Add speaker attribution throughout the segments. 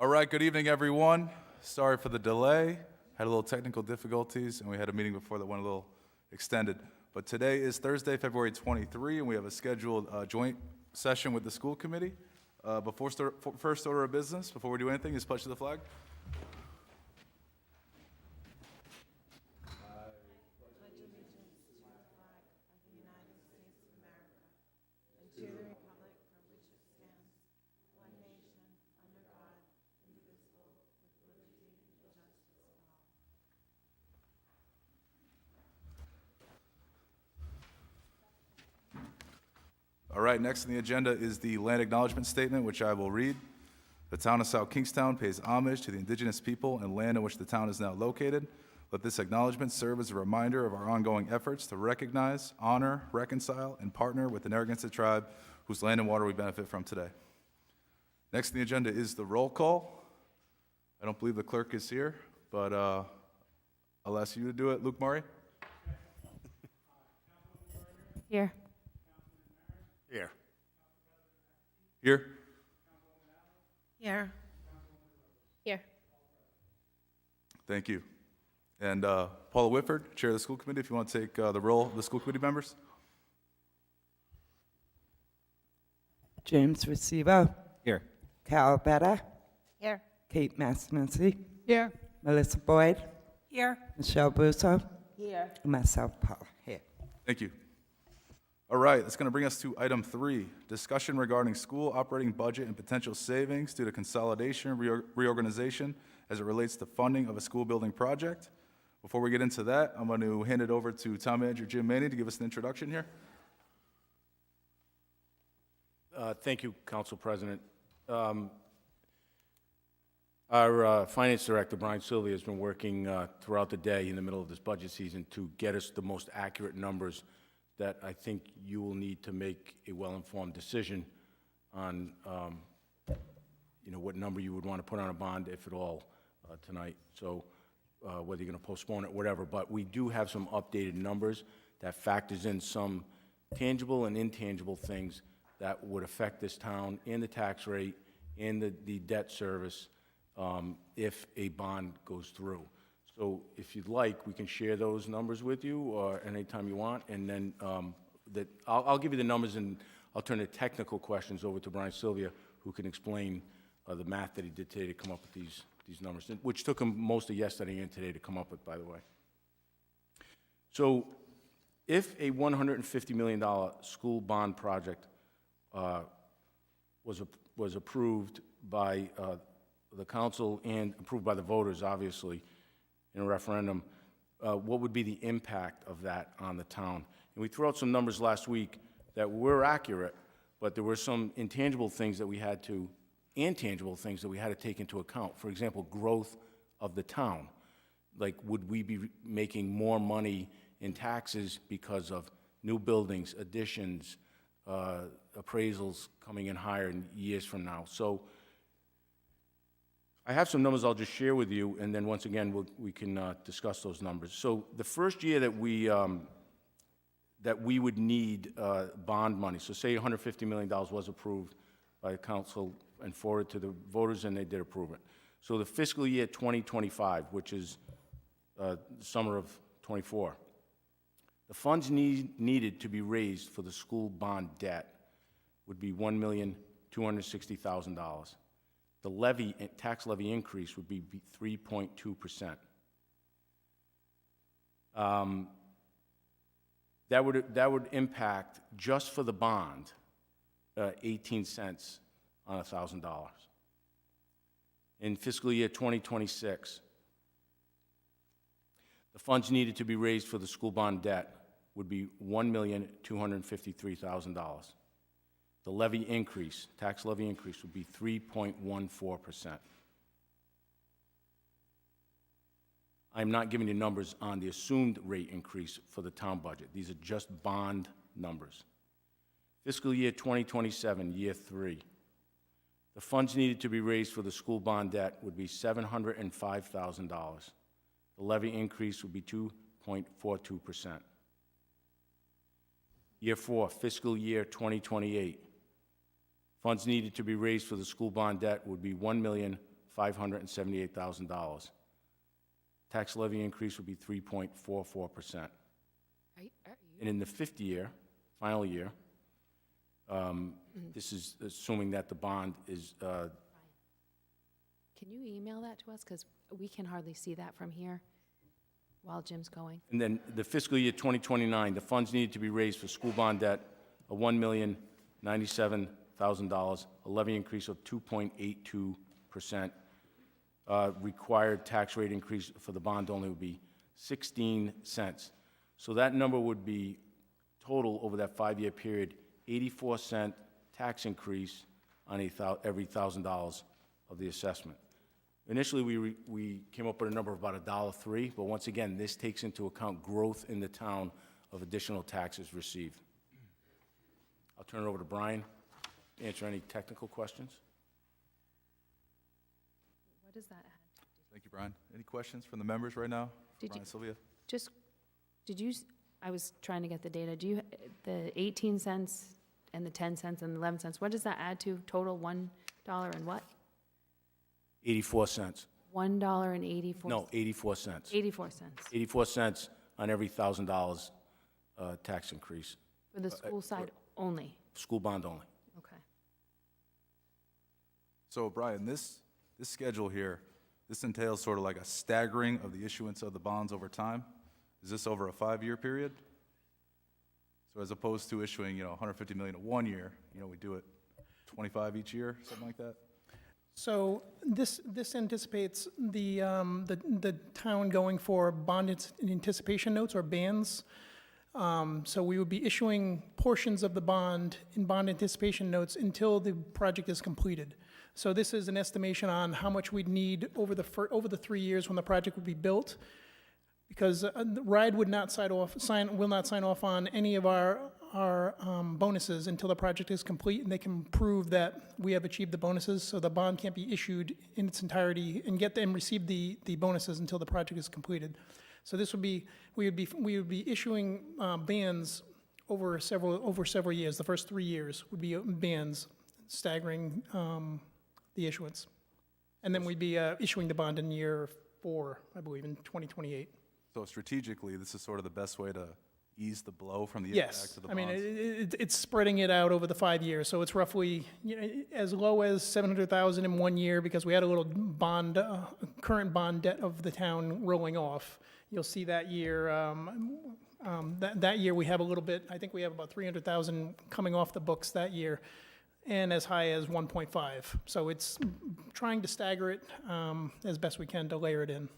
Speaker 1: All right, good evening, everyone. Sorry for the delay. Had a little technical difficulties, and we had a meeting before that went a little extended. But today is Thursday, February 23, and we have a scheduled joint session with the school committee. First order of business, before we do anything, is pledge to the flag. All right, next on the agenda is the land acknowledgement statement, which I will read. The town of South Kingstown pays homage to the indigenous people and land in which the town is now located. Let this acknowledgement serve as a reminder of our ongoing efforts to recognize, honor, reconcile, and partner with the Narragansett tribe whose land and water we benefit from today. Next on the agenda is the roll call. I don't believe the clerk is here, but I'll ask you to do it. Luke Murray?
Speaker 2: Here.
Speaker 3: Here.
Speaker 1: Here?
Speaker 2: Here. Here.
Speaker 1: Thank you. And Paula Whitford, Chair of the School Committee, if you want to take the role of the school committee members.
Speaker 4: James Recibo.
Speaker 3: Here.
Speaker 4: Carol Betta.
Speaker 2: Here.
Speaker 4: Kate Massinesi.
Speaker 2: Here.
Speaker 4: Melissa Boyd.
Speaker 2: Here.
Speaker 4: Michelle Busso.
Speaker 2: Here.
Speaker 4: And myself, Paul. Here.
Speaker 1: Thank you. All right, that's going to bring us to item 3, discussion regarding school operating budget and potential savings due to consolidation and reorganization as it relates to funding of a school building project. Before we get into that, I'm going to hand it over to Town Manager Jim Manning to give us an introduction here.
Speaker 3: Thank you, Council President. Our Finance Director, Brian Sylvia, has been working throughout the day in the middle of this budget season to get us the most accurate numbers that I think you will need to make a well-informed decision on, what number you would want to put on a bond, if at all, tonight. So whether you're going to postpone it, whatever. But we do have some updated numbers that factors in some tangible and intangible things that would affect this town and the tax rate and the debt service if a bond goes through. So if you'd like, we can share those numbers with you or anytime you want, and then I'll give you the numbers, and I'll turn the technical questions over to Brian Sylvia, who can explain the math that he did today to come up with these numbers, which took him most of yesterday and today to come up with, by the way. So if a $150 million school bond project was approved by the council and approved by the voters, obviously, in a referendum, what would be the impact of that on the town? And we threw out some numbers last week that were accurate, but there were some intangible things that we had to, and tangible things that we had to take into account. For example, growth of the town. Like, would we be making more money in taxes because of new buildings, additions, appraisals coming in higher in years from now? So I have some numbers I'll just share with you, and then once again, we can discuss those numbers. So the first year that we would need bond money, so say $150 million was approved by the council and forwarded to the voters, and they did approve it. So the fiscal year 2025, which is summer of '24, the funds needed to be raised for the school bond debt would be $1,260,000. The tax levy increase would be 3.2%. That would impact, just for the bond, 18 cents on $1,000. In fiscal year 2026, the funds needed to be raised for the school bond debt would be $1,253,000. The levy increase, tax levy increase, would be 3.14%. I'm not giving you numbers on the assumed rate increase for the town budget. These are just bond numbers. Fiscal year 2027, year 3, the funds needed to be raised for the school bond debt would be $705,000. The levy increase would be 2.42%. Year 4, fiscal year 2028, funds needed to be raised for the school bond debt would be $1,500,000. $578,000. Tax levy increase would be 3.44%. And in the fifth year, final year, this is assuming that the bond is,
Speaker 2: Can you email that to us? Because we can hardly see that from here while Jim's going.
Speaker 3: and then the fiscal year 2029, the funds needed to be raised for school bond debt of $1,097,000, a levy increase of 2.82%. Required tax rate increase for the bond only would be 16 cents. So that number would be total over that 5-year period, 84-cent tax increase on every $1,000 of the assessment. Initially, we came up with a number of about $1.03, but once again, this takes into account growth in the town of additional taxes received. I'll turn it over to Brian to answer any technical questions.
Speaker 2: What does that add?
Speaker 1: Thank you, Brian. Any questions from the members right now?
Speaker 2: Did
Speaker 1: Brian,
Speaker 2: you-
Speaker 1: Sylvia?
Speaker 2: I was trying to get the data. The 18 cents and the 10 cents and the 11 cents, what does that add to? Total $1 and what?
Speaker 3: 84 cents.
Speaker 2: $1.84?
Speaker 3: No, 84 cents.
Speaker 2: 84 cents
Speaker 3: 84 cents on every $1,000 tax increase.
Speaker 2: for the school side only.
Speaker 3: School bond only.
Speaker 2: Okay.
Speaker 1: So, Brian, this schedule here, this entails sort of like a staggering of the issuance of the bonds over time. Is this over a 5-year period? So as opposed to issuing, $150 million in 1 year, we do it 25 each year, something like that?
Speaker 5: So this anticipates the town going for bond anticipation notes or bands. So we would be issuing portions of the bond in bond anticipation notes until the project is completed. So this is an estimation on how much we'd need over the 3 years when the project would be built, because the RIDE will not sign off on any of our bonuses until the project is complete and they can prove that we have achieved the bonuses. So the bond can't be issued in its entirety and receive the bonuses until the project is completed. So this would be, we would be issuing bands over several years. The first 3 years would be bands staggering the issuance. And then we'd be issuing the bond in year 4, I believe, in 2028.
Speaker 1: So strategically, this is sort of the best way to ease the blow from the impact
Speaker 5: Yes,
Speaker 1: of the
Speaker 5: I
Speaker 1: bonds?
Speaker 5: mean, it's spreading it out over the 5 years, so it's roughly, as low as $700,000 in 1 year, because we had a little bond, current bond debt of the town rolling off. You'll see that year, that year we have a little bit, I think we have about $300,000 coming off the books that year, and as high as 1.5. So it's trying to stagger it as best we can to layer it in.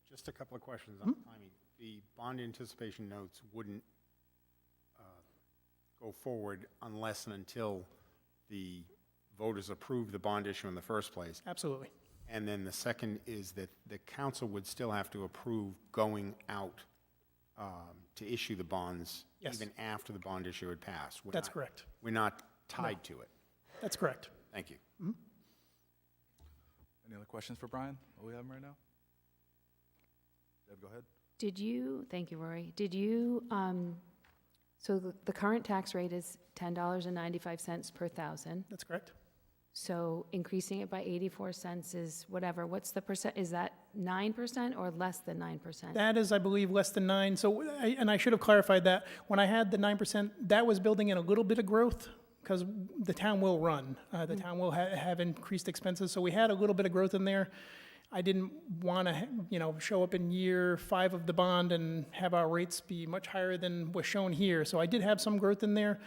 Speaker 6: Just a couple of questions on timing. The bond anticipation notes wouldn't go forward unless and until the voters approve the bond issue in the first place.
Speaker 5: Absolutely.
Speaker 6: And then the second is that the council would still have to approve going out to issue the bonds
Speaker 5: Yes.
Speaker 6: even after the bond issue had passed.
Speaker 5: That's correct.
Speaker 6: We're not tied to it.
Speaker 5: That's correct.
Speaker 6: Thank you.
Speaker 1: Any other questions for Brian, what we have him right now? Deb, go ahead.
Speaker 2: Thank you, Rory. So the current tax rate is $10.95 per thousand.
Speaker 5: That's correct.
Speaker 2: So increasing it by 84 cents is whatever. What's the percent? Is that 9% or less than 9%?
Speaker 5: That is, I believe, less than 9. So, and I should have clarified that. When I had the 9%, that was building in a little bit of growth, because the town will run. The town will have increased expenses, so we had a little bit of growth in there. I didn't want to, show up in year 5 of the bond and have our rates be much higher than was shown here. So I did have some growth in there.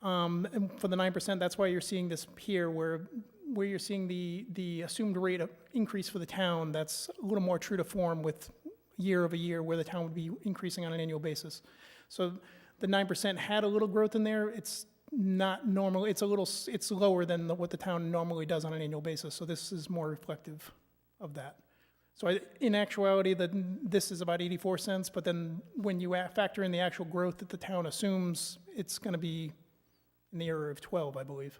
Speaker 5: And for the 9%, that's why you're seeing this here, where you're seeing the assumed rate of increase for the town. That's a little more true to form with year over year, where the town would be increasing on an annual basis. So the 9% had a little growth in there. It's not normal. It's lower than what the town normally does on an annual basis. So this is more reflective of that. So in actuality, this is about 84 cents, but then when you factor in the actual growth that the town assumes, it's going to be in the area of 12, I believe,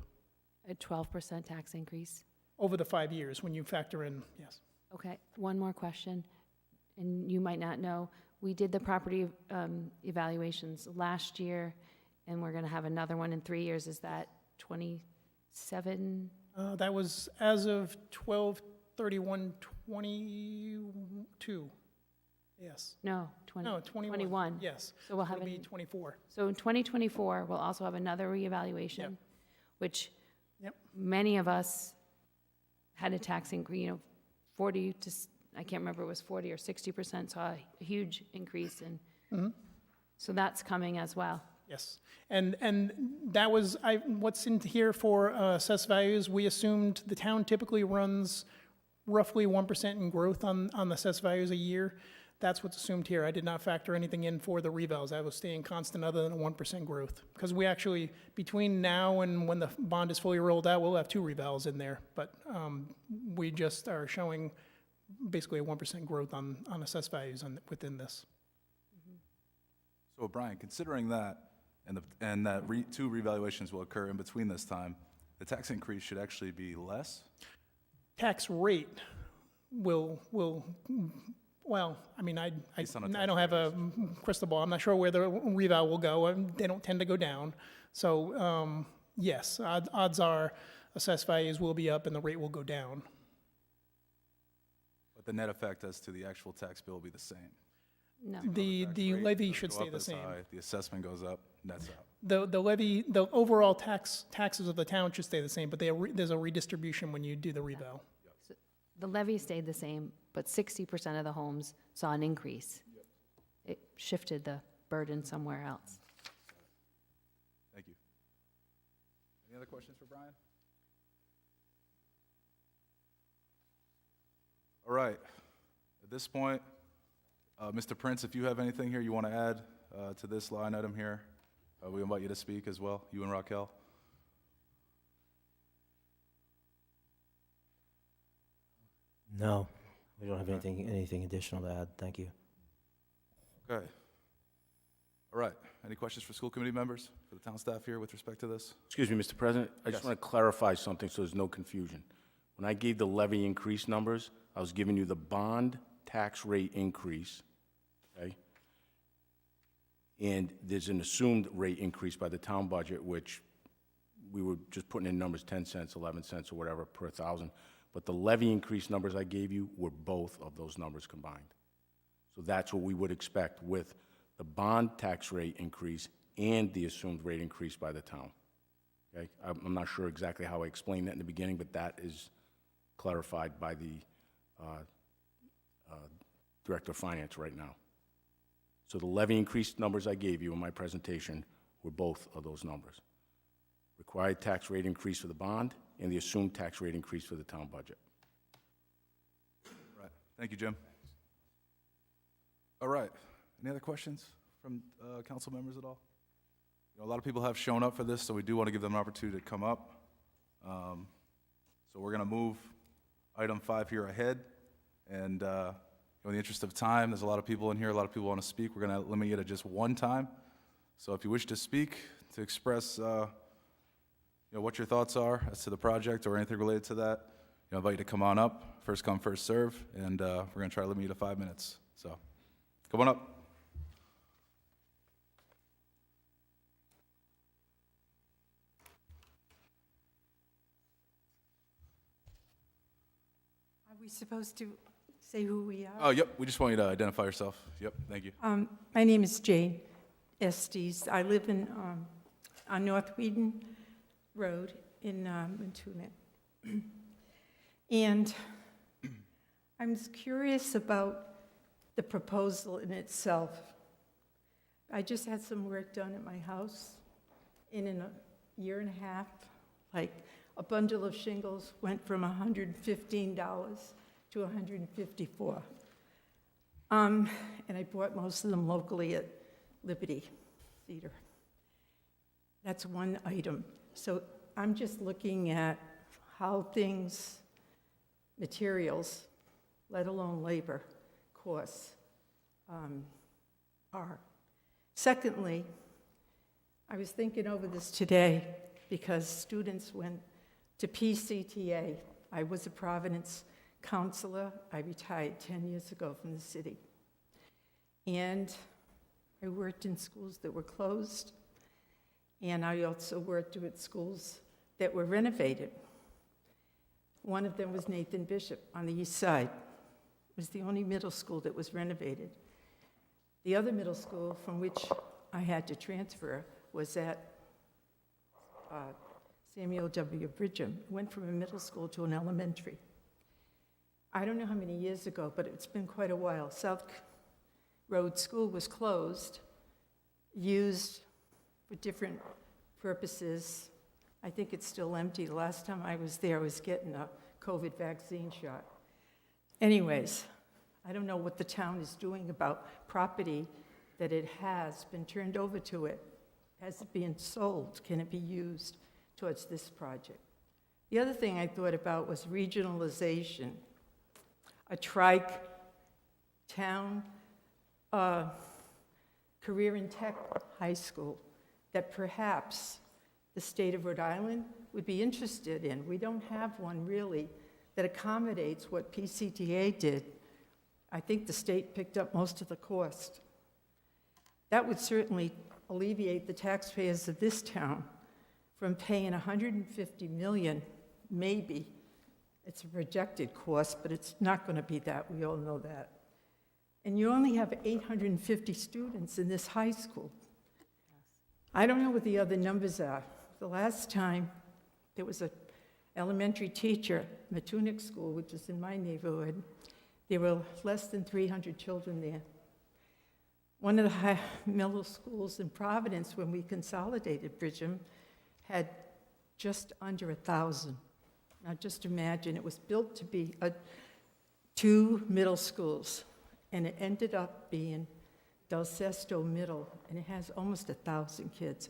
Speaker 2: A 12% tax increase?
Speaker 5: over the 5 years when you factor in, yes.
Speaker 2: Okay, one more question, and you might not know. We did the property evaluations last year, and we're going to have another one in 3 years. Is that 27
Speaker 5: That was as of 12/31/22. Yes.
Speaker 2: No, 20.
Speaker 5: No, 21.
Speaker 2: 21.
Speaker 5: Yes.
Speaker 2: So we'll
Speaker 5: It'll
Speaker 2: have
Speaker 5: be
Speaker 2: an
Speaker 5: 24.
Speaker 2: So in 2024, we'll also have another reevaluation,
Speaker 5: Yep.
Speaker 2: which
Speaker 5: Yep.
Speaker 2: many of us had a tax increase, 40 to, I can't remember, it was 40 or 60%, saw a huge increase, and so that's coming as well.
Speaker 5: Yes. And that was, what's in here for assessed values, we assumed the town typically runs roughly 1% in growth on the assessed values a year. That's what's assumed here. I did not factor anything in for the revals. I was staying constant other than a 1% growth. Because we actually, between now and when the bond is fully rolled out, we'll have 2 revals in there. But we just are showing basically a 1% growth on assessed values within this.
Speaker 1: So Brian, considering that, and that 2 revaluations will occur in between this time, the tax increase should actually be less?
Speaker 5: Tax rate will, well, I mean, I
Speaker 1: Based on a
Speaker 5: don't
Speaker 1: tax
Speaker 5: have a crystal ball. I'm not sure where the reval will go. They don't tend to go down. So, yes, odds are assessed values will be up and the rate will go down.
Speaker 1: But the net effect as to the actual tax bill will be the same?
Speaker 2: No.
Speaker 5: The
Speaker 1: Tax rate
Speaker 5: levy
Speaker 1: doesn't
Speaker 5: should
Speaker 1: go
Speaker 5: stay
Speaker 1: up
Speaker 5: the
Speaker 1: as
Speaker 5: same.
Speaker 1: high, the assessment goes up, nets out.
Speaker 5: The levy, the overall taxes of the town should stay the same, but there's a redistribution when you do the reval.
Speaker 2: The levy stayed the same, but 60% of the homes saw an increase. It shifted the burden somewhere else.
Speaker 1: Thank you. Any other questions for Brian? All right. At this point, Mr. Prince, if you have anything here you want to add to this line item here, we invite you to speak as well, you and Raquel.
Speaker 7: No, we don't have anything additional to add. Thank you.
Speaker 1: Okay. All right. Any questions for school committee members, for the town staff here with respect to this?
Speaker 3: Excuse me, Mr. President, I just
Speaker 1: Yes.
Speaker 3: want to clarify something so there's no confusion. When I gave the levy increase numbers, I was giving you the bond tax rate increase, okay? And there's an assumed rate increase by the town budget, which we were just putting in numbers, 10 cents, 11 cents, or whatever per thousand. But the levy increase numbers I gave you were both of those numbers combined. So that's what we would expect with the bond tax rate increase and the assumed rate increase by the town. Okay? I'm not sure exactly how I explained that in the beginning, but that is clarified by the Director of Finance right now. So the levy increase numbers I gave you in my presentation were both of those numbers. Required tax rate increase for the bond and the assumed tax rate increase for the town budget.
Speaker 1: All right. Thank you, Jim. All right. Any other questions from council members at all? You know, a lot of people have shown up for this, so we do want to give them an opportunity to come up. So we're going to move item 5 here ahead. And in the interest of time, there's a lot of people in here, a lot of people want to speak. We're going to limit you to just one time. So if you wish to speak, to express what your thoughts are as to the project or anything related to that, I invite you to come on up. First come, first serve. And we're going to try to limit you to 5 minutes. So come on up.
Speaker 8: Are we supposed to say who we are?
Speaker 1: Oh, yep. We just want you to identify yourself. Yep. Thank you.
Speaker 8: My name is Jane Estes. I live on North Whedon Road in Matunet. And I'm curious about the proposal in itself. I just had some work done at my house in a year and a half. Like, a bundle of shingles went from $115 to $154. And I bought most of them locally at Liberty Theater. That's one item. So I'm just looking at how things, materials, let alone labor, costs are. Secondly, I was thinking over this today because students went to PCTA. I was a Providence counselor. I retired 10 years ago from the city. And I worked in schools that were closed, and I also worked at schools that were renovated. One of them was Nathan Bishop on the east side. It was the only middle school that was renovated. The other middle school from which I had to transfer was at Samuel W. Bridgham. Went from a middle school to an elementary. I don't know how many years ago, but it's been quite a while. South Road School was closed, used for different purposes. I think it's still empty. The last time I was there, I was getting a COVID vaccine shot. Anyways, I don't know what the town is doing about property that it has been turned over to it. Has it been sold? Can it be used towards this project? The other thing I thought about was regionalization. A tri-town career and tech high school that perhaps the state of Rhode Island would be interested in. We don't have one really that accommodates what PCTA did. I think the state picked up most of the cost. That would certainly alleviate the taxpayers of this town from paying $150 million, maybe. It's a projected cost, but it's not going to be that. We all know that. And you only have 850 students in this high school. I don't know what the other numbers are. The last time there was an elementary teacher, Matunic School, which is in my neighborhood, there were less than 300 children there. One of the middle schools in Providence, when we consolidated Bridgham, had just under 1,000. Now just imagine, it was built to be 2 middle schools, and it ended up being Del Sesto Middle, and it has almost 1,000 kids.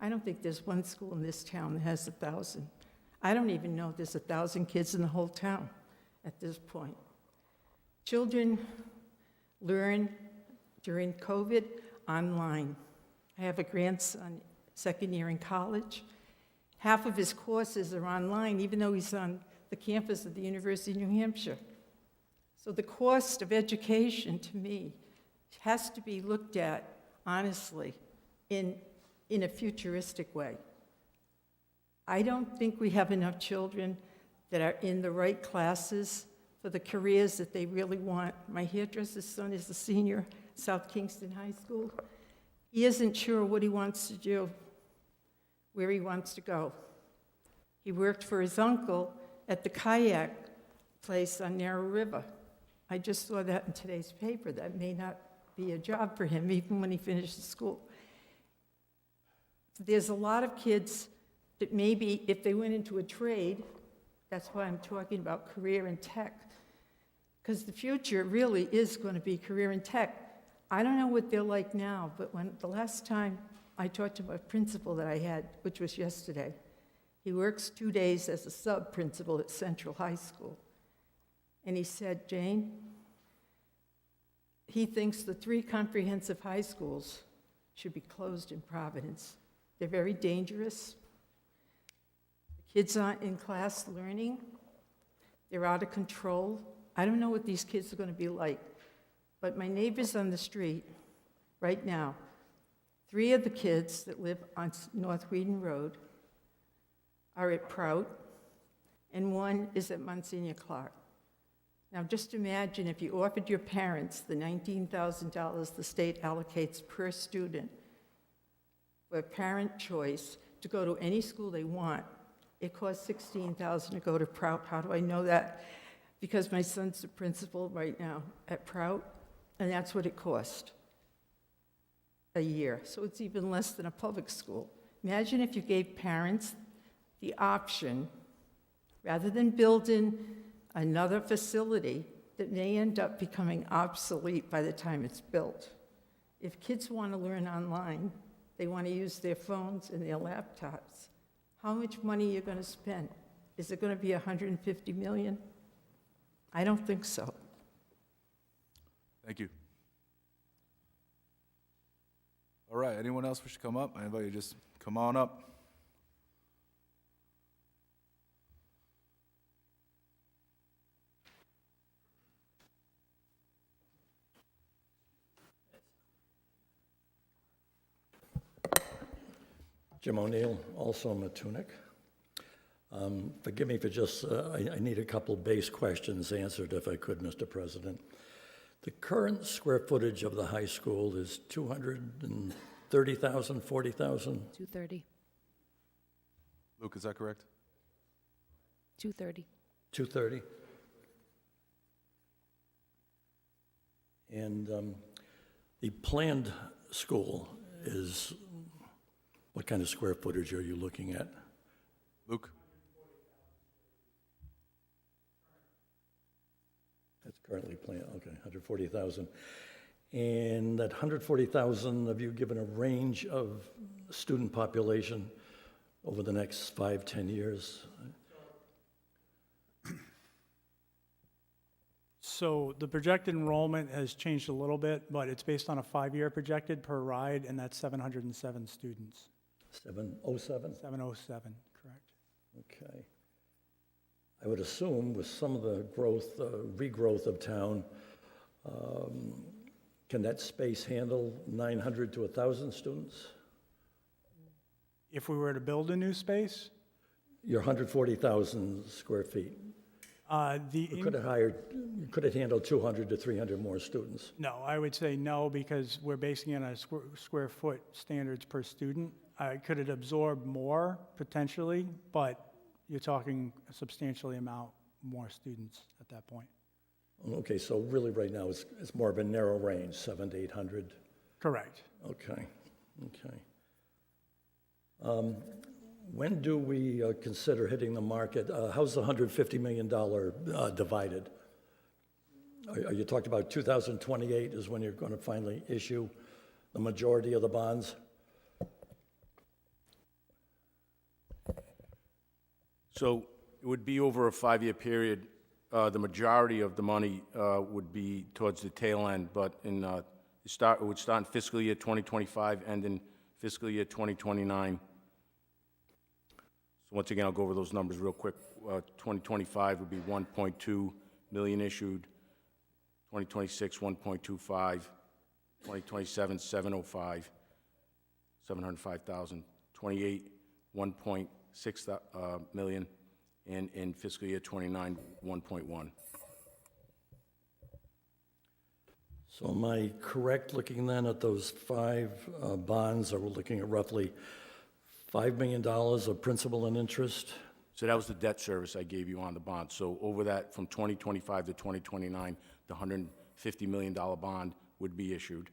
Speaker 8: I don't think there's one school in this town that has 1,000. I don't even know if there's 1,000 kids in the whole town at this point. Children learn during COVID online. I have a grandson, second year in college. Half of his courses are online, even though he's on the campus of the University of New Hampshire. So the cost of education, to me, has to be looked at, honestly, in a futuristic way. I don't think we have enough children that are in the right classes for the careers that they really want. My hairdresser's son is a senior, South Kingston High School. He isn't sure what he wants to do, where he wants to go. He worked for his uncle at the kayak place on Narrow River. I just saw that in today's paper. That may not be a job for him, even when he finishes school. There's a lot of kids that maybe if they went into a trade, that's why I'm talking about career and tech, because the future really is going to be career and tech. I don't know what they're like now, but when the last time I talked to my principal that I had, which was yesterday, he works 2 days as a sub-principal at Central High School. And he said, Jane, he thinks the 3 comprehensive high schools should be closed in Providence. They're very dangerous. The kids aren't in class learning. They're out of control. I don't know what these kids are going to be like. But my neighbors on the street right now, 3 of the kids that live on North Whedon Road are at Prout, and 1 is at Monsignor Clark. Now just imagine if you offered your parents the $19,000 the state allocates per student for parent choice to go to any school they want. It costs $16,000 to go to Prout. How do I know that? Because my son's the principal right now at Prout, and that's what it cost a year. So it's even less than a public school. Imagine if you gave parents the option, rather than building another facility that may end up becoming obsolete by the time it's built. If kids want to learn online, they want to use their phones and their laptops, how much money are you going to spend? Is it going to be $150 million? I don't think so.
Speaker 1: Thank you. All right, anyone else wish to come up? I invite you to just come on up.
Speaker 9: Jim O'Neill, also Matunic. Forgive me for just, I need a couple base questions answered if I could, Mr. President. The current square footage of the high school is 230,000, 40,000?
Speaker 2: 230,
Speaker 1: Luke, is that correct?
Speaker 2: 230.
Speaker 9: 230? And the planned school is, what kind of square footage are you looking at?
Speaker 1: Luke?
Speaker 9: That's currently planned, okay, 140,000. And that 140,000, have you given a range of student population over the next 5, 10 years?
Speaker 10: So the projected enrollment has changed a little bit, but it's based on a 5-year projected per ride, and that's 707 students.
Speaker 9: 707?
Speaker 10: 707, correct.
Speaker 9: Okay. I would assume with some of the growth, regrowth of town, can that space handle 900 to 1,000 students?
Speaker 10: If we were to build a new space,
Speaker 9: Your 140,000 square feet. You could have handled 200 to 300 more students.
Speaker 10: no, I would say no, because we're basing it on square foot standards per student. Could it absorb more, potentially, but you're talking a substantially amount more students at that point.
Speaker 9: Okay, so really right now it's more of a narrow range, 700 to 800.
Speaker 10: Correct.
Speaker 9: Okay, okay. When do we consider hitting the market? How's the $150 million divided? Are you talking about 2028 is when you're going to finally issue the majority of the bonds?
Speaker 3: So it would be over a 5-year period. The majority of the money would be towards the tail end, but it would start in fiscal year 2025, end in fiscal year 2029. So once again, I'll go over those numbers real quick. 2025 would be 1.2 million issued. 2026, 1.25. 2027, 705, 705,000. 28, 1.6 million. And in fiscal year 29, 1.1.
Speaker 9: So am I correct looking then at those 5 bonds, are we looking at roughly $5 million of principal and interest?
Speaker 3: So that was the debt service I gave you on the bond. So over that, from 2025 to 2029, the $150 million bond would be issued,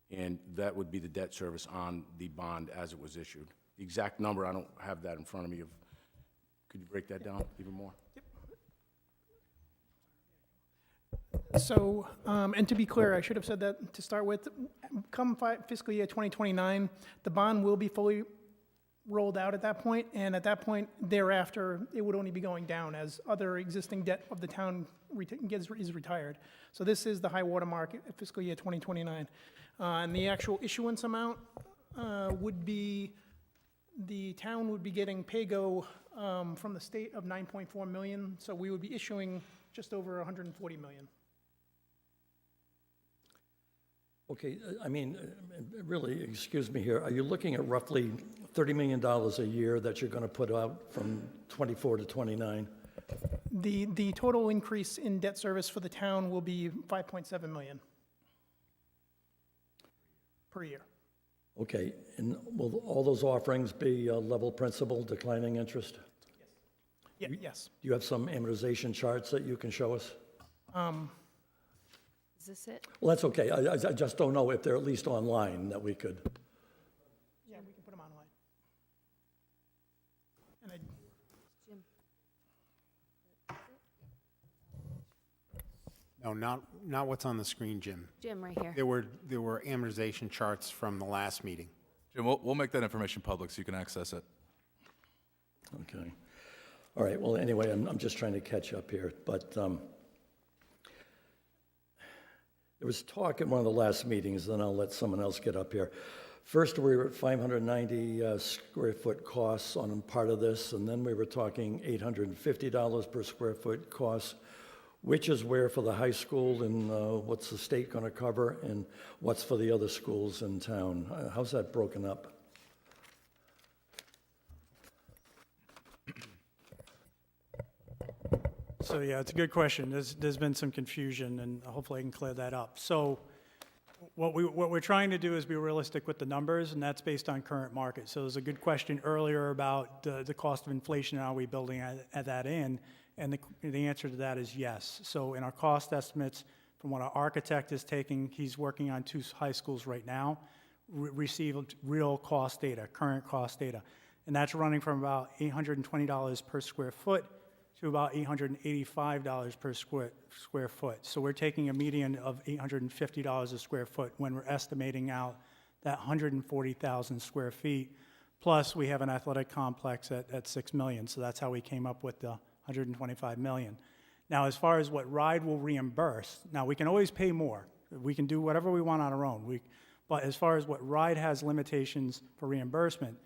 Speaker 3: and that would be the debt service on the bond as it was issued. The exact number, I don't have that in front of me. Could you break that down even more?
Speaker 5: So, and to be clear, I should have said that to start with, come fiscal year 2029, the bond will be fully rolled out at that point, and at that point thereafter, it would only be going down as other existing debt of the town is retired. So this is the high water mark at fiscal year 2029. And the actual issuance amount would be, the town would be getting pay-go from the state of 9.4 million, so we would be issuing just over 140 million.
Speaker 9: Okay, I mean, really, excuse me here, are you looking at roughly $30 million a year that you're going to put out from 24 to 29?
Speaker 5: The total increase in debt service for the town will be 5.7 million per year.
Speaker 9: Okay, and will all those offerings be level principal, declining interest?
Speaker 5: Yeah, yes.
Speaker 9: Do you have some amortization charts that you can show us?
Speaker 2: Is this it?
Speaker 9: Well, that's okay, I just don't know if they're at least online that we could.
Speaker 5: Yeah, we can put them online. And
Speaker 2: Jim?
Speaker 6: No, not what's on the screen, Jim.
Speaker 2: Jim, right here.
Speaker 6: There were amortization charts from the last meeting.
Speaker 1: Jim, we'll make that information public so you can access it.
Speaker 9: Okay. All right, well, anyway, I'm just trying to catch up here, but there was talk at one of the last meetings, then I'll let someone else get up here. First, we were at 590 square foot costs on part of this, and then we were talking $850 per square foot cost, which is where for the high school, and what's the state going to cover, and what's for the other schools in town? How's that broken up?
Speaker 10: So, yeah, it's a good question. There's been some confusion, and hopefully I can clear that up. So what we're trying to do is be realistic with the numbers, and that's based on current market. So there's a good question earlier about the cost of inflation, are we building at that in? And the answer to that is yes. So in our cost estimates, from what our architect is taking, he's working on 2 high schools right now, received real cost data, current cost data. And that's running from about $820 per square foot to about $885 per square foot. So we're taking a median of $850 a square foot when we're estimating out that 140,000 square feet. Plus, we have an athletic complex at 6 million, so that's how we came up with the 125 million. Now, as far as what RIDE will reimburse, now we can always pay more. We can do whatever we want on our own. But as far as what RIDE has limitations for reimbursement,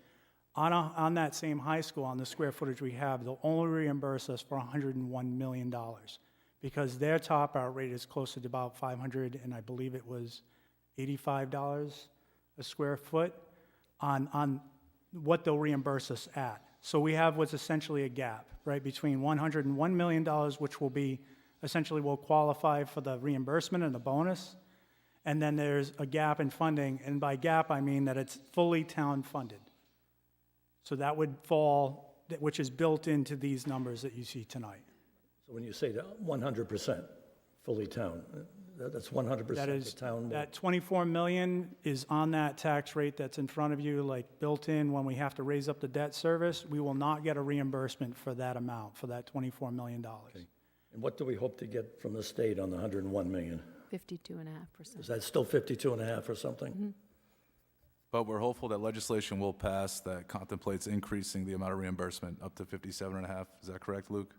Speaker 10: on that same high school, on the square footage we have, they'll only reimburse us for $101 million because their top out rate is closer to about 500, and I believe it was $85 a square foot on what they'll reimburse us at. So we have what's essentially a gap, right, between $101 million, which will be essentially will qualify for the reimbursement and the bonus, and then there's a gap in funding, and by gap I mean that it's fully town funded. So that would fall, which is built into these numbers that you see tonight.
Speaker 9: So when you say that 100% fully town, that's 100%
Speaker 10: That is,
Speaker 9: the town.
Speaker 10: that 24 million is on that tax rate that's in front of you, like built in when we have to raise up the debt service. We will not get a reimbursement for that amount, for that $24 million.
Speaker 9: Okay. And what do we hope to get from the state on the 101 million?
Speaker 2: 52.5%.
Speaker 9: Is that still 52.5 or something?
Speaker 2: Mm-hmm.
Speaker 1: But we're hopeful that legislation will pass that contemplates increasing the amount of reimbursement up to 57.5. Is that correct, Luke?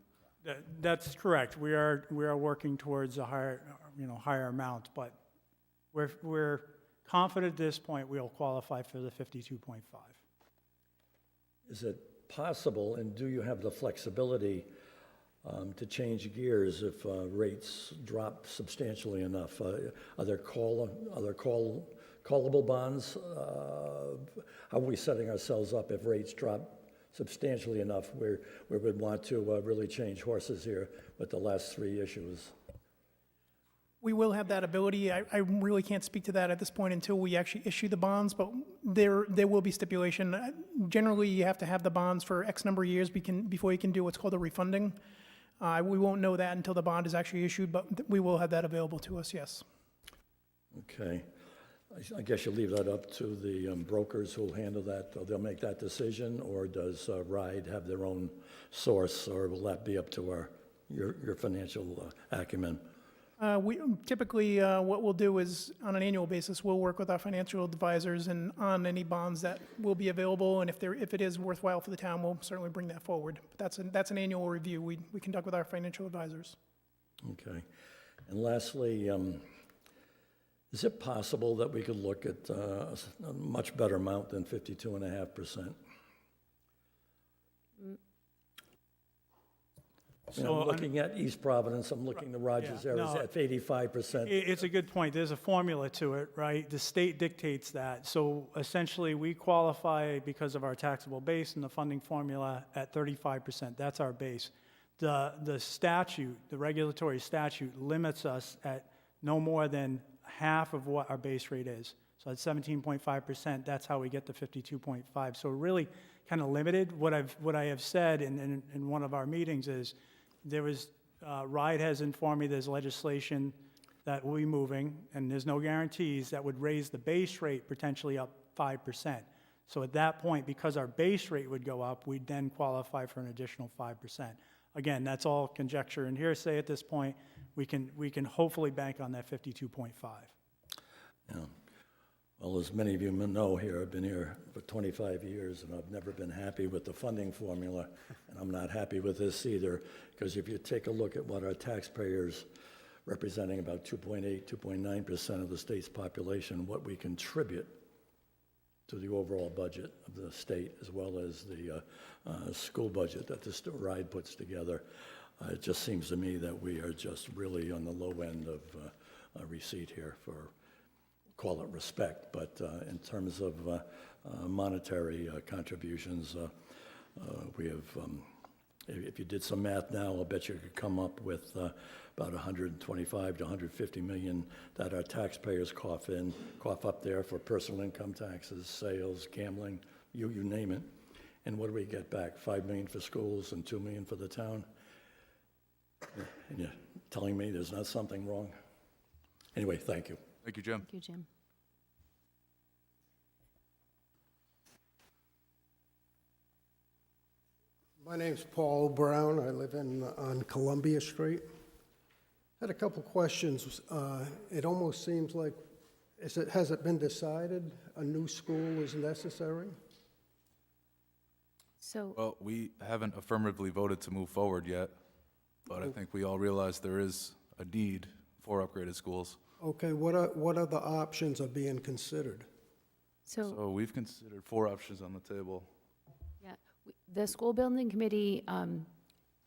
Speaker 10: That's correct. We are working towards a higher amount, but we're confident at this point we'll qualify for the 52.5.
Speaker 9: Is it possible, and do you have the flexibility to change gears if rates drop substantially enough? Are there callable bonds? How are we setting ourselves up if rates drop substantially enough where we would want to really change horses here with the last 3 issues?
Speaker 5: We will have that ability. I really can't speak to that at this point until we actually issue the bonds, but there will be stipulation. Generally, you have to have the bonds for X number of years before you can do what's called a refunding. We won't know that until the bond is actually issued, but we will have that available to us, yes.
Speaker 9: Okay. I guess you leave that up to the brokers who'll handle that. They'll make that decision, or does RIDE have their own source, or will that be up to your financial acumen?
Speaker 5: We typically, what we'll do is, on an annual basis, we'll work with our financial advisors and on any bonds that will be available, and if it is worthwhile for the town, we'll certainly bring that forward. But that's an annual review we conduct with our financial advisors.
Speaker 9: Okay. And lastly, is it possible that we could look at a much better amount than 52.5%?
Speaker 10: So
Speaker 9: I'm looking at East Providence, I'm looking at Rogers
Speaker 10: Yeah,
Speaker 9: area
Speaker 10: no.
Speaker 9: at 85%.
Speaker 10: It's a good point. There's a formula to it, right? The state dictates that. So essentially, we qualify because of our taxable base and the funding formula at 35%. That's our base. The statute, the regulatory statute, limits us at no more than half of what our base rate is. So at 17.5%, that's how we get to 52.5. So we're really kind of limited. What I have said in one of our meetings is there was, RIDE has informed me there's legislation that will be moving, and there's no guarantees that would raise the base rate potentially up 5%. So at that point, because our base rate would go up, we'd then qualify for an additional 5%. Again, that's all conjecture and hearsay at this point. We can hopefully bank on that 52.5.
Speaker 9: Yeah. Well, as many of you know here, I've been here for 25 years, and I've never been happy with the funding formula, and I'm not happy with this either, because if you take a look at what our taxpayers, representing about 2.8, 2.9% of the state's population, what we contribute to the overall budget of the state, as well as the school budget that the RIDE puts together, it just seems to me that we are just really on the low end of receipt here for, call it respect, but in terms of monetary contributions, we have If you did some math now, I'll bet you could come up with about 125 to 150 million that our taxpayers cough up there for personal income taxes, sales, gambling, you name it. And what do we get back? 5 million for schools and 2 million for the town? And you're telling me there's not something wrong? Anyway, thank you.
Speaker 1: Thank you, Jim.
Speaker 2: Thank you, Jim.
Speaker 11: My name's Paul Brown. I live on Columbia Street. Had a couple questions. It almost seems like, has it been decided a new school is necessary?
Speaker 2: So,
Speaker 1: Well, we haven't affirmatively voted to move forward yet, but I think we all realize there is a need for upgraded schools.
Speaker 11: Okay, what other options are being considered?
Speaker 1: So we've considered 4 options on the table.
Speaker 2: yeah, the school building committee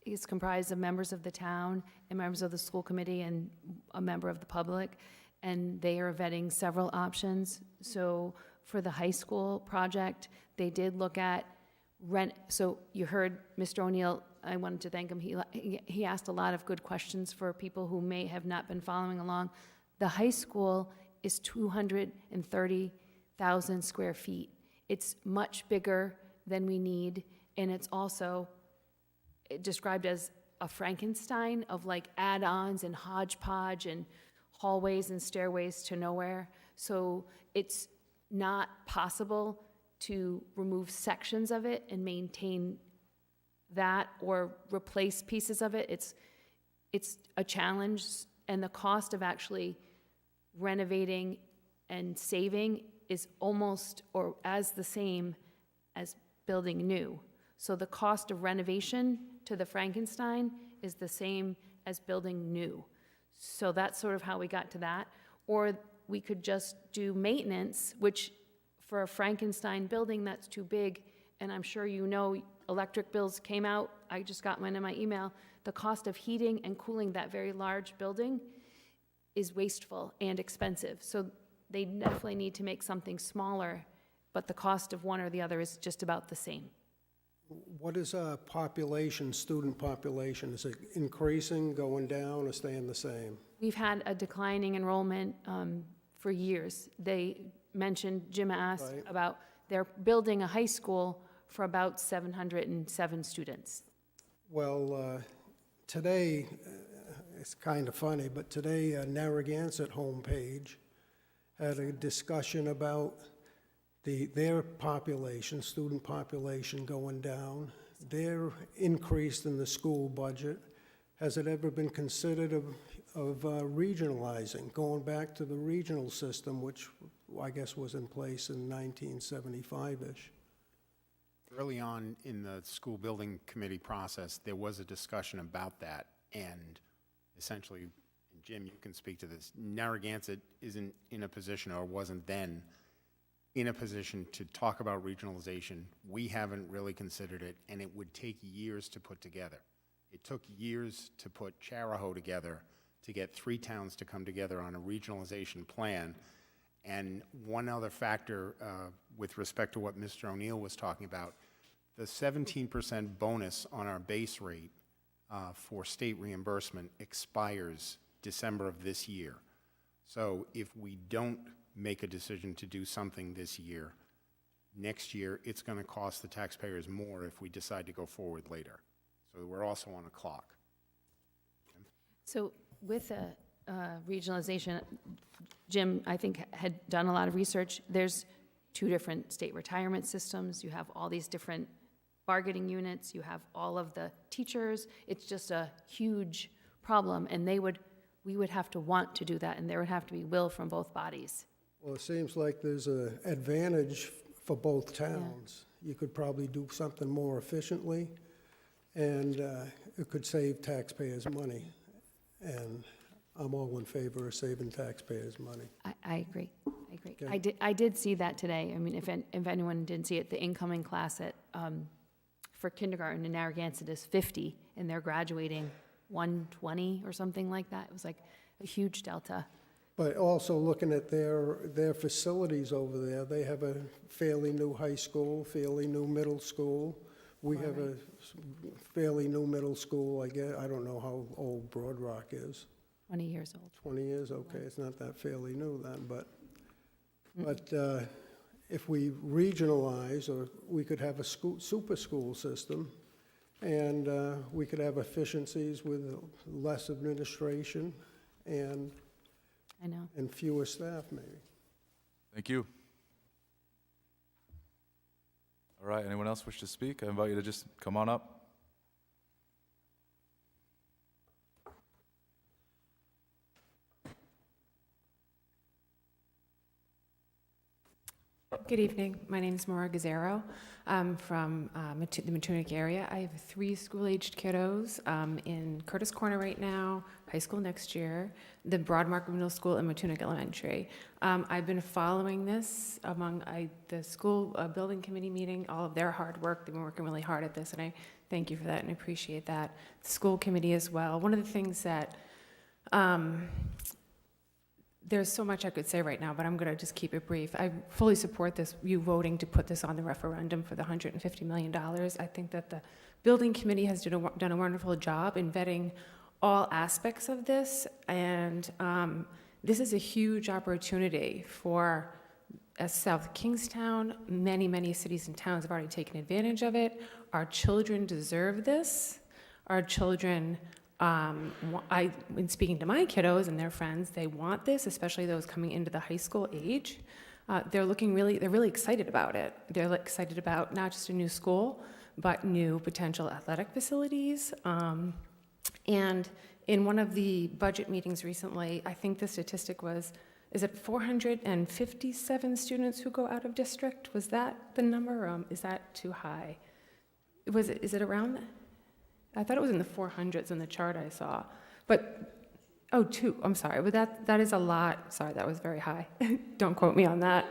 Speaker 2: is comprised of members of the town and members of the school committee and a member of the public, and they are vetting several options. So for the high school project, they did look at rent. So you heard Mr. O'Neill, I wanted to thank him. He asked a lot of good questions for people who may have not been following along. The high school is 230,000 square feet. It's much bigger than we need, and it's also described as a Frankenstein of like add-ons and hodgepodge and hallways and stairways to nowhere. So it's not possible to remove sections of it and maintain that or replace pieces of it. It's a challenge, and the cost of actually renovating and saving is almost or as the same as building new. So the cost of renovation to the Frankenstein is the same as building new. So that's sort of how we got to that. Or we could just do maintenance, which for a Frankenstein building, that's too big. And I'm sure you know, electric bills came out. I just got one in my email. The cost of heating and cooling that very large building is wasteful and expensive. So they definitely need to make something smaller, but the cost of one or the other is just about the same.
Speaker 11: What is our population, student population? Is it increasing, going down, or staying the same?
Speaker 2: We've had a declining enrollment for years. They mentioned, Jim asked
Speaker 11: Right.
Speaker 2: about, they're building a high school for about 707 students.
Speaker 11: Well, today, it's kind of funny, but today Narragansett homepage had a discussion about their population, student population going down, their increase in the school budget. Has it ever been considered of regionalizing, going back to the regional system, which I guess was in place in 1975-ish?
Speaker 6: Early on in the school building committee process, there was a discussion about that, and essentially, and Jim, you can speak to this, Narragansett isn't in a position, or wasn't then, in a position to talk about regionalization. We haven't really considered it, and it would take years to put together. It took years to put Charahoe together, to get 3 towns to come together on a regionalization plan. And one other factor with respect to what Mr. O'Neill was talking about, the 17% bonus on our base rate for state reimbursement expires December of this year. So if we don't make a decision to do something this year, next year it's going to cost the taxpayers more if we decide to go forward later. So we're also on a clock.
Speaker 2: So with regionalization, Jim, I think, had done a lot of research. There's 2 different state retirement systems. You have all these different bargaining units. You have all of the teachers. It's just a huge problem, and we would have to want to do that, and there would have to be will from both bodies.
Speaker 11: Well, it seems like there's an advantage for both towns. You could probably do something more efficiently, and it could save taxpayers money. And I'm all in favor of saving taxpayers money.
Speaker 2: I agree. I agree.
Speaker 11: Okay.
Speaker 2: I did see that today. I mean, if anyone didn't see it, the incoming class for kindergarten in Narragansett is 50, and they're graduating 120 or something like that. It was like a huge delta.
Speaker 11: But also looking at their facilities over there, they have a fairly new high school, fairly new middle school, We have a fairly new middle school, I guess. I don't know how old Broad Rock is.
Speaker 2: 20 years old.
Speaker 11: 20 years, okay, it's not that fairly new then, but if we regionalize, or we could have a super school system, and we could have efficiencies with less administration and
Speaker 2: I know.
Speaker 11: fewer staff, maybe.
Speaker 1: Thank you. All right, anyone else wish to speak? I invite you to just come on up.
Speaker 12: Good evening. My name is Maura Gazzaro. I'm from the Matunic area. I have 3 school-aged kiddos in Curtis Corner right now, high school next year, the Broadmark Middle School, and Matunic Elementary. I've been following this among the school building committee meeting, all of their hard work. They've been working really hard at this, and I thank you for that and appreciate that. The school committee as well. One of the things that there's so much I could say right now, but I'm going to just keep it brief. I fully support this, you voting to put this on the referendum for the $150 million. I think that the building committee has done a wonderful job in vetting all aspects of this, and this is a huge opportunity for South Kingstown. Many, many cities and towns have already taken advantage of it. Our children deserve this. Our children, in speaking to my kiddos and their friends, they want this, especially those coming into the high school age. They're really excited about it. They're excited about not just a new school, but new potential athletic facilities. And in one of the budget meetings recently, I think the statistic was, is it 457 students who go out of district? Was that the number, or is that too high? Is it around that? I thought it was in the 400s in the chart I saw. But, oh, 2, I'm sorry, but that is a lot. Sorry, that was very high. Don't quote me on that.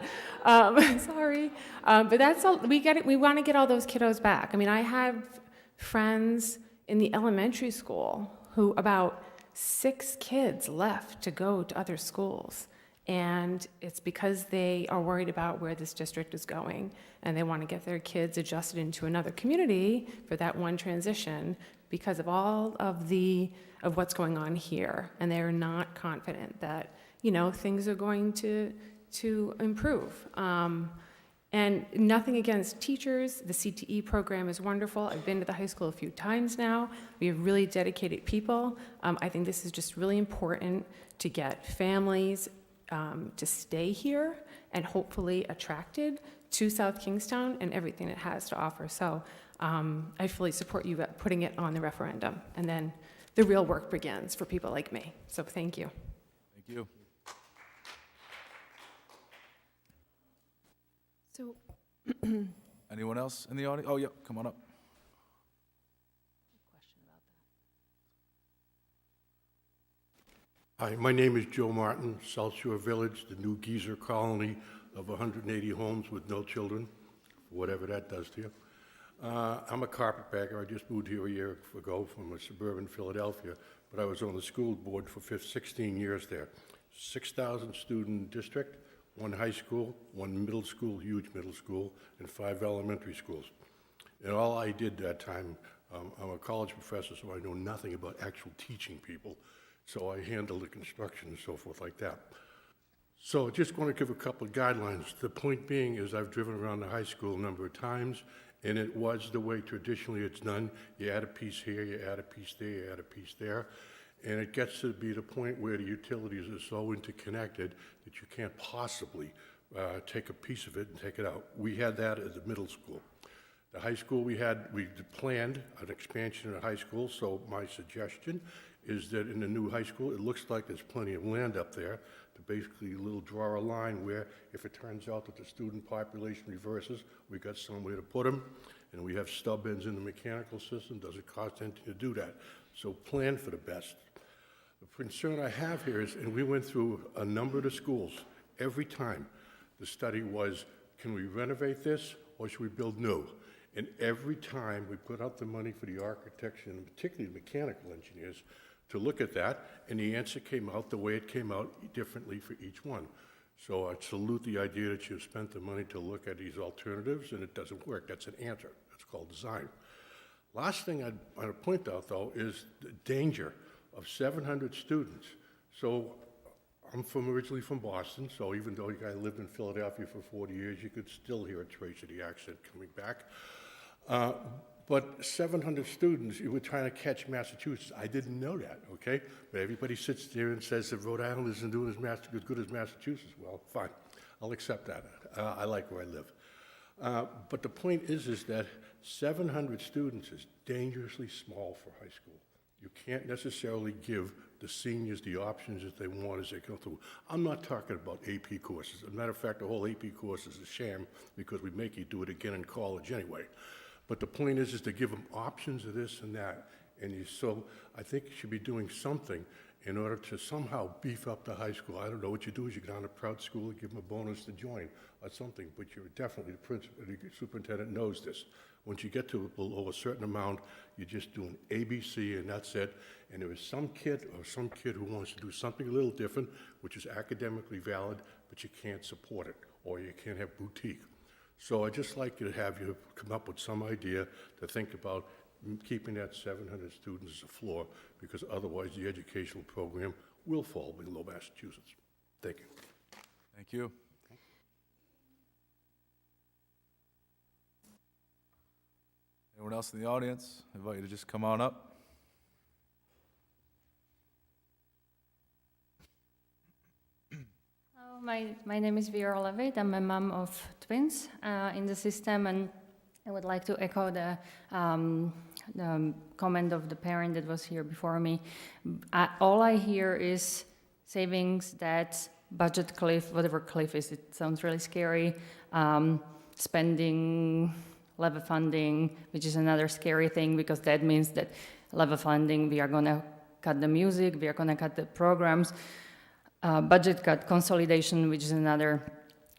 Speaker 12: Sorry. But that's all, we want to get all those kiddos back. I mean, I have friends in the elementary school who about 6 kids left to go to other schools. And it's because they are worried about where this district is going, and they want to get their kids adjusted into another community for that one transition because of all of what's going on here. And they're not confident that, things are going to improve. And nothing against teachers. The CTE program is wonderful. I've been to the high school a few times now. We have really dedicated people. I think this is just really important to get families to stay here and hopefully attracted to South Kingstown and everything it has to offer. So I fully support you putting it on the referendum, and then the real work begins for people like me. So thank you.
Speaker 1: Thank you.
Speaker 2: So,
Speaker 1: Anyone else in the audience? Oh, yeah, come on up.
Speaker 13: Hi, my name is Joe Martin, South Shore Village, the new geezer colony of 180 homes with no children, whatever that does to you. I'm a carpetbagger. I just moved here a year ago from suburban Philadelphia, but I was on the school board for 16 years there. 6,000 student district, 1 high school, 1 middle school, huge middle school, and 5 elementary schools. And all I did that time, I'm a college professor, so I know nothing about actual teaching people. So I handle the construction and so forth like that. So I just want to give a couple of guidelines. The point being is I've driven around the high school a number of times, and it was the way traditionally it's done. You add a piece here, you add a piece there, you add a piece there, and it gets to be the point where the utilities are so interconnected that you can't possibly take a piece of it and take it out. We had that at the middle school. The high school we planned an expansion of the high school, so my suggestion is that in the new high school, it looks like there's plenty of land up there to basically draw a line where if it turns out that the student population reverses, we got somewhere to put them, and we have stub ends in the mechanical system, doesn't cost anything to do that. So plan for the best. The concern I have here is, and we went through a number of the schools, every time the study was, can we renovate this or should we build new? And every time we put out the money for the architects and particularly the mechanical engineers to look at that, and the answer came out the way it came out differently for each one. So I salute the idea that you've spent the money to look at these alternatives, and it doesn't work. That's an answer. That's called design. Last thing I'd point out, though, is the danger of 700 students. So I'm originally from Boston, so even though I lived in Philadelphia for 40 years, you could still hear a trace of the accent coming back. But 700 students, you were trying to catch Massachusetts. I didn't know that, okay? But everybody sits there and says that Rhode Island isn't doing as good as Massachusetts. Well, fine, I'll accept that. I like where I live. But the point is that 700 students is dangerously small for high school. You can't necessarily give the seniors the options that they want as they go through. I'm not talking about AP courses. As a matter of fact, the whole AP course is a sham because we make you do it again in college anyway. But the point is to give them options of this and that. So I think you should be doing something in order to somehow beef up the high school. I don't know what you do is you get on a proud school and give them a bonus to join or something, but you're definitely, the superintendent knows this. Once you get to below a certain amount, you're just doing ABC and that's it. And there is some kid who wants to do something a little different, which is academically valid, but you can't support it, or you can't have boutique. So I'd just like to have you come up with some idea to think about keeping that 700 students as a floor, because otherwise the educational program will fall below Massachusetts. Thank you.
Speaker 1: Thank you. Anyone else in the audience? I invite you to just come on up.
Speaker 14: My name is Vera Levitt. I'm a mom of twins in the system, and I would like to echo the comment of the parent that was here before me. All I hear is savings, debt, budget cliff, whatever cliff is. It sounds really scary. Spending, level funding, which is another scary thing because that means that level funding, we are going to cut the music, we are going to cut the programs. Budget cut, consolidation, which is another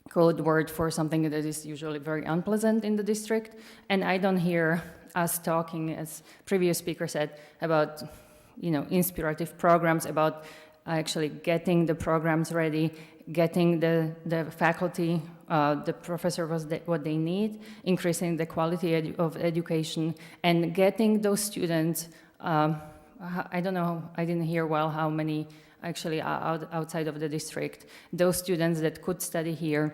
Speaker 14: code word for something that is usually very unpleasant in the district. And I don't hear us talking, as previous speaker said, about inspirative programs, about actually getting the programs ready, getting the faculty, the professors what they need, increasing the quality of education, and getting those students. I don't know, I didn't hear well how many actually outside of the district, those students that could study here,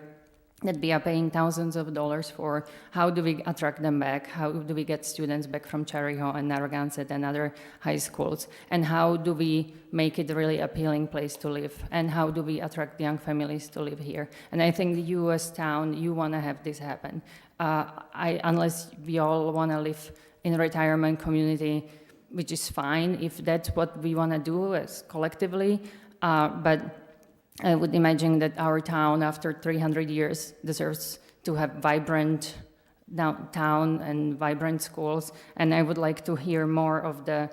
Speaker 14: that we are paying thousands of dollars for, how do we attract them back? How do we get students back from Cherry Hill and Narragansett and other high schools? And how do we make it a really appealing place to live? And how do we attract young families to live here? And I think you as town, you want to have this happen. Unless we all want to live in a retirement community, which is fine if that's what we want to do as collectively, but I would imagine that our town, after 300 years, deserves to have vibrant downtown and vibrant schools, and I would like to hear more of the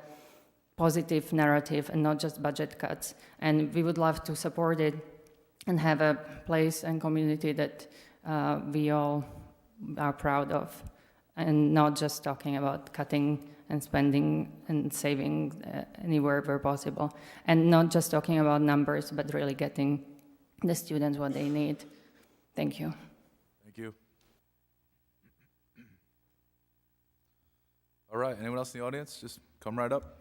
Speaker 14: positive narrative and not just budget cuts, and we would love to support it and have a place and community that we all are proud of, and not just talking about cutting and spending and saving anywhere where possible. And not just talking about numbers, but really getting the students what they need. Thank you.
Speaker 1: Thank you. All right, anyone else in the audience? Just come right up.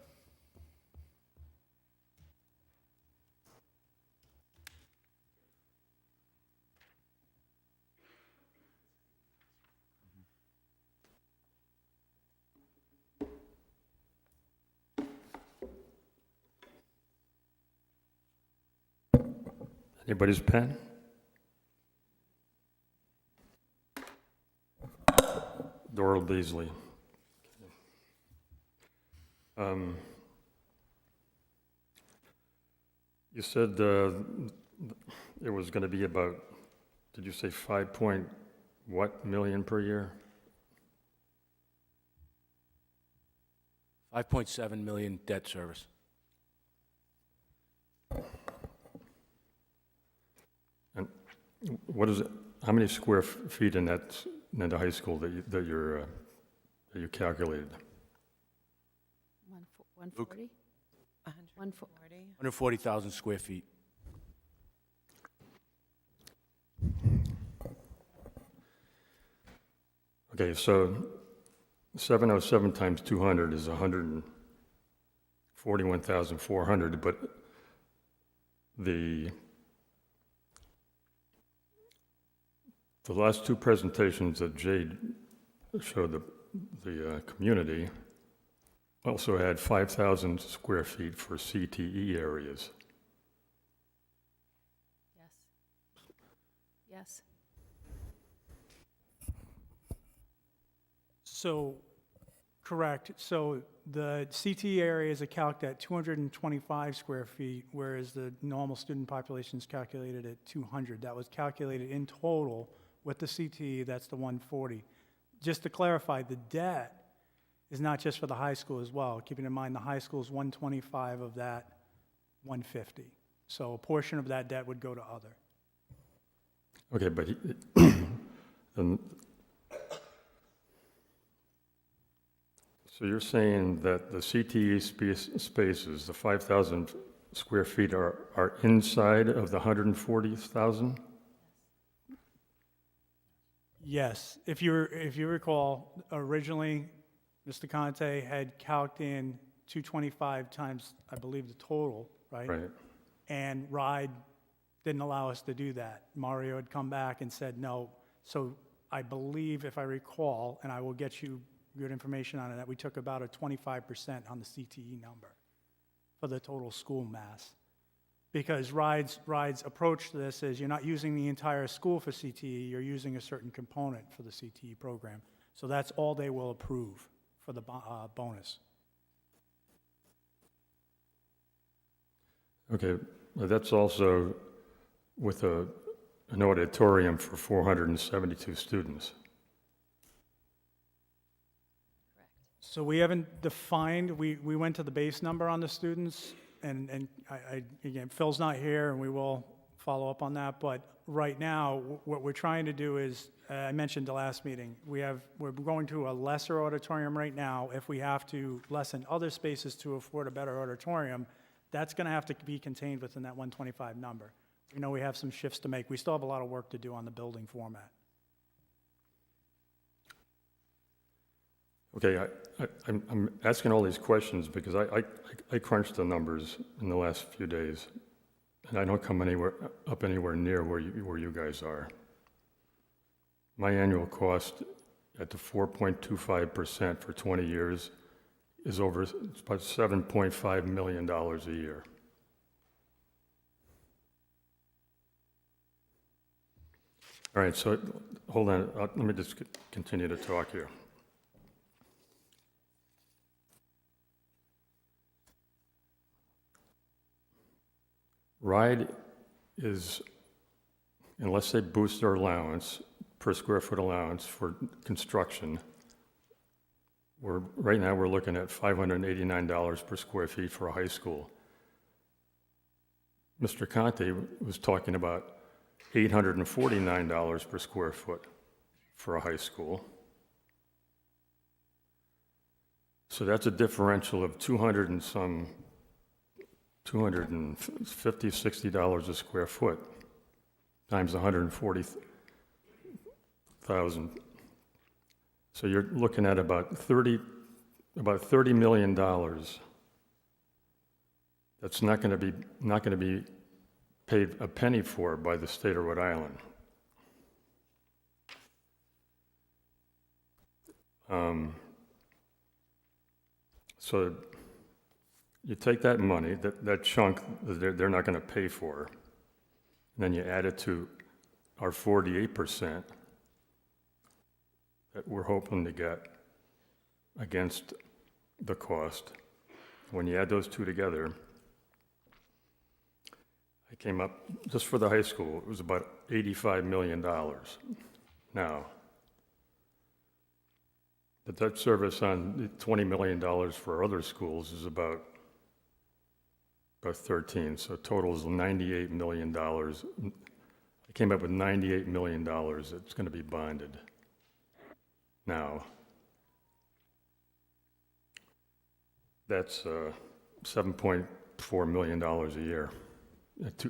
Speaker 15: Anybody's pen? Doral Beasley. You said it was going to be about, did you say 5 million per year?
Speaker 3: 5.7 million debt service.
Speaker 15: And what is it? How many square feet in the high school that you calculated?
Speaker 2: 140?
Speaker 3: 140,000 square feet.
Speaker 15: Okay, so 707 times 200 is 141,400, but the last two presentations that Jade showed the community also had 5,000 square feet for CTE areas.
Speaker 2: Yes. Yes.
Speaker 10: So, correct. So the CT areas are calculated at 225 square feet, whereas the normal student population is calculated at 200. That was calculated in total with the CTE, that's the 140. Just to clarify, the debt is not just for the high school as well, keeping in mind the high school is 125 of that 150. So a portion of that debt would go to other.
Speaker 15: Okay, but so you're saying that the CTE spaces, the 5,000 square feet, are inside of the 140,000?
Speaker 10: Yes, if you recall, originally, Mr. Conte had calced in 225 times, I believe, the total, right?
Speaker 15: Right.
Speaker 10: And RIDE didn't allow us to do that. Mario had come back and said no. So I believe, if I recall, and I will get you good information on it, that we took about a 25% on the CTE number for the total school mass. Because RIDE's approach to this is you're not using the entire school for CTE, you're using a certain component for the CTE program. So that's all they will approve for the bonus.
Speaker 15: Okay, but that's also with an auditorium for 472 students.
Speaker 10: So we haven't defined, we went to the base number on the students, and again, Phil's not here, and we will follow up on that, but right now, what we're trying to do is, I mentioned the last meeting, we're going to a lesser auditorium right now. If we have to lessen other spaces to afford a better auditorium, that's gonna have to be contained within that 125 number. We know we have some shifts to make. We still have a lot of work to do on the building format.
Speaker 15: Okay, I'm asking all these questions because I crunched the numbers in the last few days, and I don't come up anywhere near where you guys are. My annual cost at the 4.25% for 20 years is it's about $7.5 million a year. All right, so hold on, let me just continue to talk here. RIDE is, unless they boost their allowance, per square foot allowance for construction, right now we're looking at $589 per square feet for a high school. Mr. Conte was talking about $849 per square foot for a high school. So that's a differential of $250, $60 a square foot times 140,000. So you're looking at about $30 million. That's not going to be paid a penny for by the state of Rhode Island. So you take that money, that chunk that they're not going to pay for, and then you add it to our 48% that we're hoping to get against the cost. When you add those two together, I came up, just for the high school, it was about $85 million. Now, the debt service on $20 million for other schools is about 13, so total is $98 million. I came up with $98 million that's going to be bonded. Now, that's $7.4 million a year, at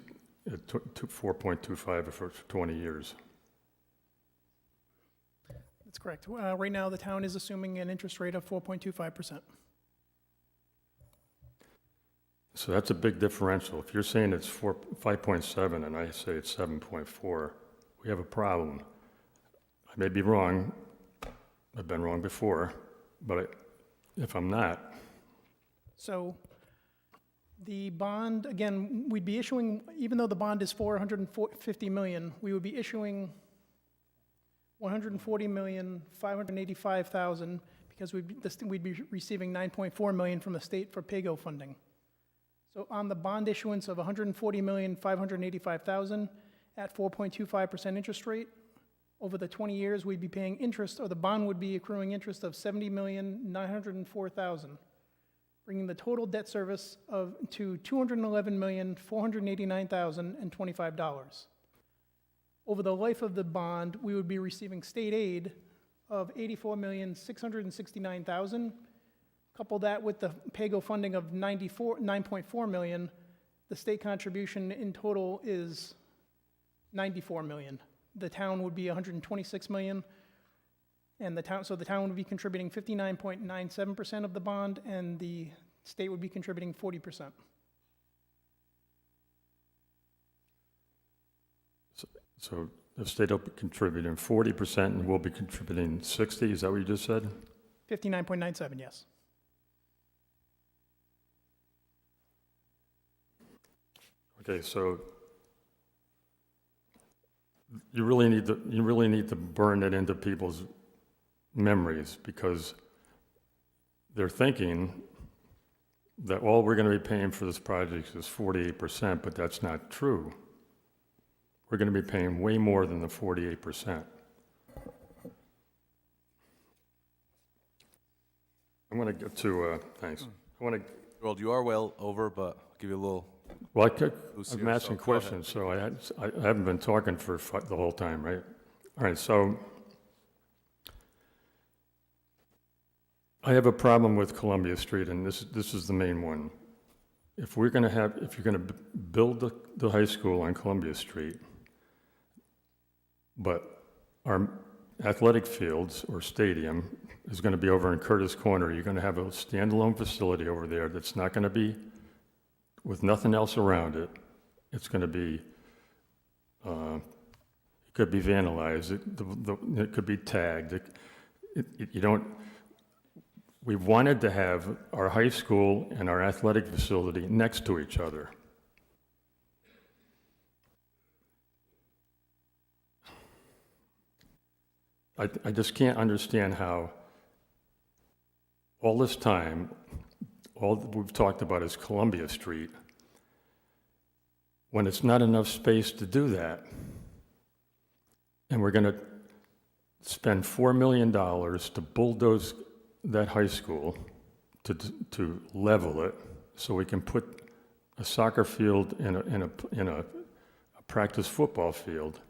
Speaker 15: 4.25 for 20 years.
Speaker 5: That's correct. Right now, the town is assuming an interest rate of 4.25%.
Speaker 15: So that's a big differential. If you're saying it's 5.7 and I say it's 7.4, we have a problem. I may be wrong. I've been wrong before, but if I'm not,
Speaker 5: So the bond, again, we'd be issuing, even though the bond is $450 million, we would be issuing $140,585,000 because we'd be receiving $9.4 million from the state for PAYGO funding. So on the bond issuance of $140,585,000 at 4.25% interest rate, over the 20 years, we'd be paying interest, or the bond would be accruing interest of $70,904,000, bringing the total debt service to $211,489,025. Over the life of the bond, we would be receiving state aid of $84,669,000. Couple that with the PAYGO funding of $9.4 million, the state contribution in total is $94 million. The town would be $126 million, and the town would be contributing 59.97% of the bond, and the state would be contributing 40%.
Speaker 15: so the state will be contributing 40% and we'll be contributing 60, is that what you just said?
Speaker 5: 59.97, yes.
Speaker 15: Okay, so you really need to burn it into people's memories, because they're thinking that all we're going to be paying for this project is 48%, but that's not true. We're going to be paying way more than the 48%. I'm going to get to, thanks. I want to.
Speaker 1: Well, you are well over, but I'll give you a little.
Speaker 15: Well,
Speaker 1: boost
Speaker 15: I'm
Speaker 1: here,
Speaker 15: asking
Speaker 1: so go ahead.
Speaker 15: questions, so I haven't been talking for the whole time, right? All right, so I have a problem with Columbia Street, and this is the main one. If you're going to build the high school on Columbia Street, but our athletic fields or stadium is going to be over in Curtis Corner, you're going to have a standalone facility over there that's not going to be with nothing else around it. It's going to be, it could be vandalized, it could be tagged. We wanted to have our high school and our athletic facility next to each other. I just can't understand how all this time, all that we've talked about is Columbia Street, when it's not enough space to do that. And we're going to spend $4 million to bulldoze that high school, to level it, so we can put a soccer field in a practice football field.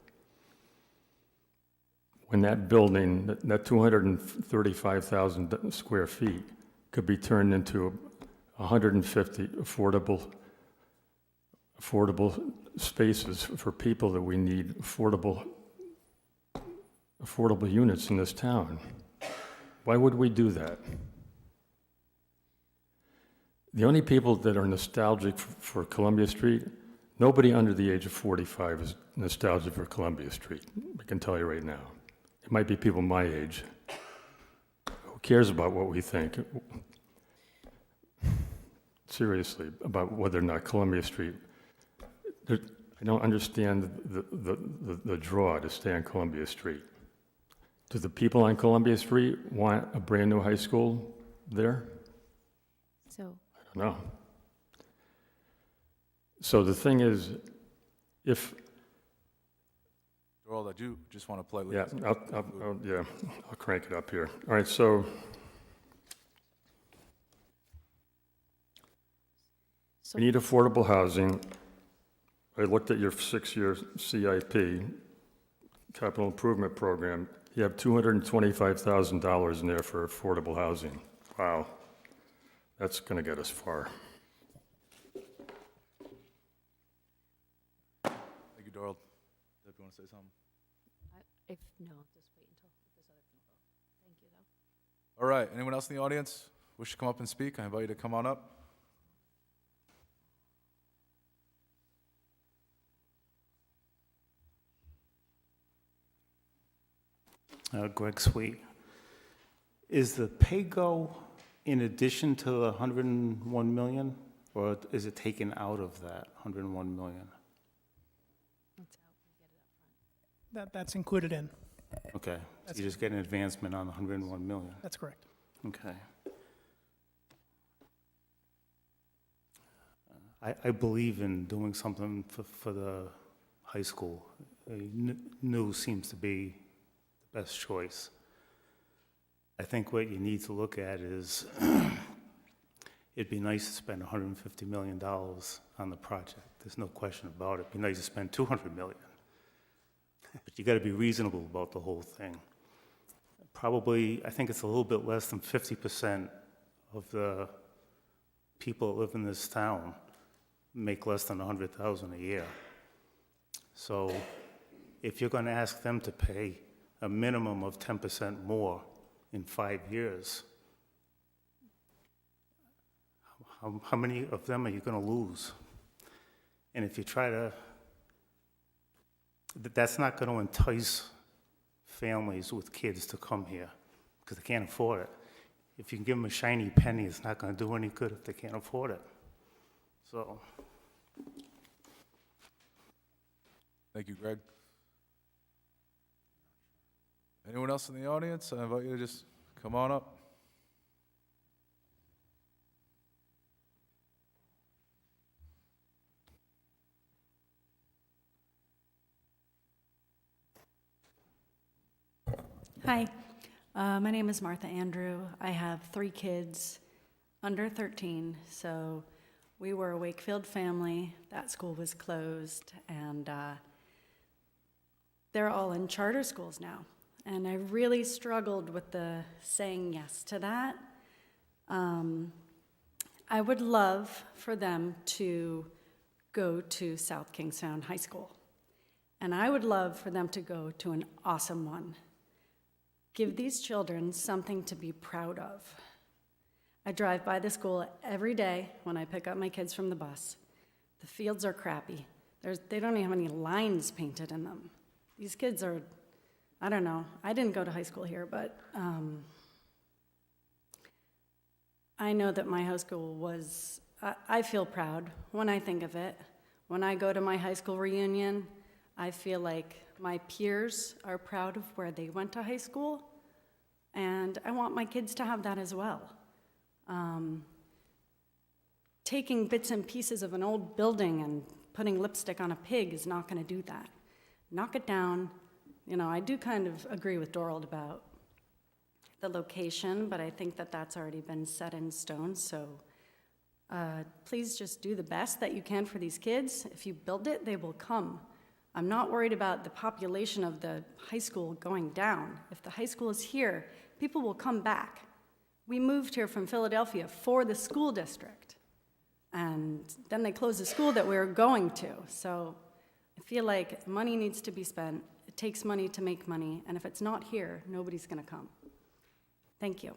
Speaker 15: When that building, that 235,000 square feet, could be turned into 150 affordable spaces for people that we need, affordable units in this town. Why would we do that? The only people that are nostalgic for Columbia Street, nobody under the age of 45 is nostalgic for Columbia Street. I can tell you right now. It might be people my age. Who cares about what we think? Seriously, about whether or not Columbia Street. I don't understand the draw to stay on Columbia Street. Do the people on Columbia Street want a brand new high school there?
Speaker 2: So,
Speaker 15: I don't know. So the thing is, if
Speaker 1: Gerald, I do just want to politely.
Speaker 15: yeah,
Speaker 1: ask you
Speaker 15: I'll crank it up here. All right, so we need affordable housing. I looked at your 6-year CIP, capital improvement program. You have $225,000 in there for affordable housing. Wow, that's going to get us far.
Speaker 1: Thank you, Gerald. Deb, you want to say something?
Speaker 2: if, no, just wait until there's other people.
Speaker 1: All right, anyone else in the audience wish to come up and speak? I invite you to come on up.
Speaker 16: Greg Sweet. Is the pay-go in addition to the 101 million, or is it taken out of that 101 million?
Speaker 5: That's included in.
Speaker 16: Okay, so you just get an advancement on the 101 million?
Speaker 5: That's correct.
Speaker 16: Okay. I believe in doing something for the high school. New seems to be the best choice. I think what you need to look at is, it'd be nice to spend $150 million on the project. There's no question about it. It'd be nice to spend $200 million. But you got to be reasonable about the whole thing. Probably, I think it's a little bit less than 50% of the people that live in this town make less than $100,000 a year. So if you're going to ask them to pay a minimum of 10% more in 5 years, how many of them are you going to lose? And if you try to, that's not going to entice families with kids to come here because they can't afford it. If you can give them a shiny penny, it's not going to do any good if they can't afford it. So.
Speaker 1: Thank you, Greg. Anyone else in the audience? I invite you to just come on up.
Speaker 17: Hi, my name is Martha Andrew. I have 3 kids under 13, so we were a Wakefield family. That school was closed, and they're all in charter schools now. And I really struggled with the saying yes to that. I would love for them to go to South Kingstown High School, and I would love for them to go to an awesome one. Give these children something to be proud of. I drive by the school every day when I pick up my kids from the bus. The fields are crappy. They don't even have any lines painted in them. These kids are, I don't know, I didn't go to high school here, but I know that my high school was, I feel proud when I think of it. When I go to my high school reunion, I feel like my peers are proud of where they went to high school, and I want my kids to have that as well. Taking bits and pieces of an old building and putting lipstick on a pig is not going to do that. Knock it down. You know, I do kind of agree with Dorald about the location, but I think that that's already been set in stone, so please just do the best that you can for these kids. If you build it, they will come. I'm not worried about the population of the high school going down. If the high school is here, people will come back. We moved here from Philadelphia for the school district, and then they closed the school that we were going to. So I feel like money needs to be spent. It takes money to make money, and if it's not here, nobody's going to come. Thank you.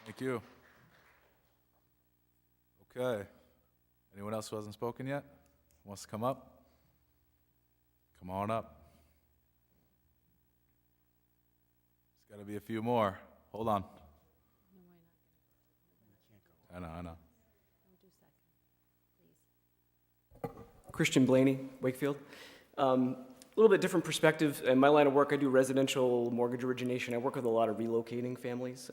Speaker 1: Thank you. Okay. Anyone else who hasn't spoken yet? Wants to come up? Come on up. There's got to be a few more. Hold on. I know.
Speaker 18: Christian Blaney, Wakefield. A little bit different perspective. In my line of work, I do residential mortgage origination. I work with a lot of relocating families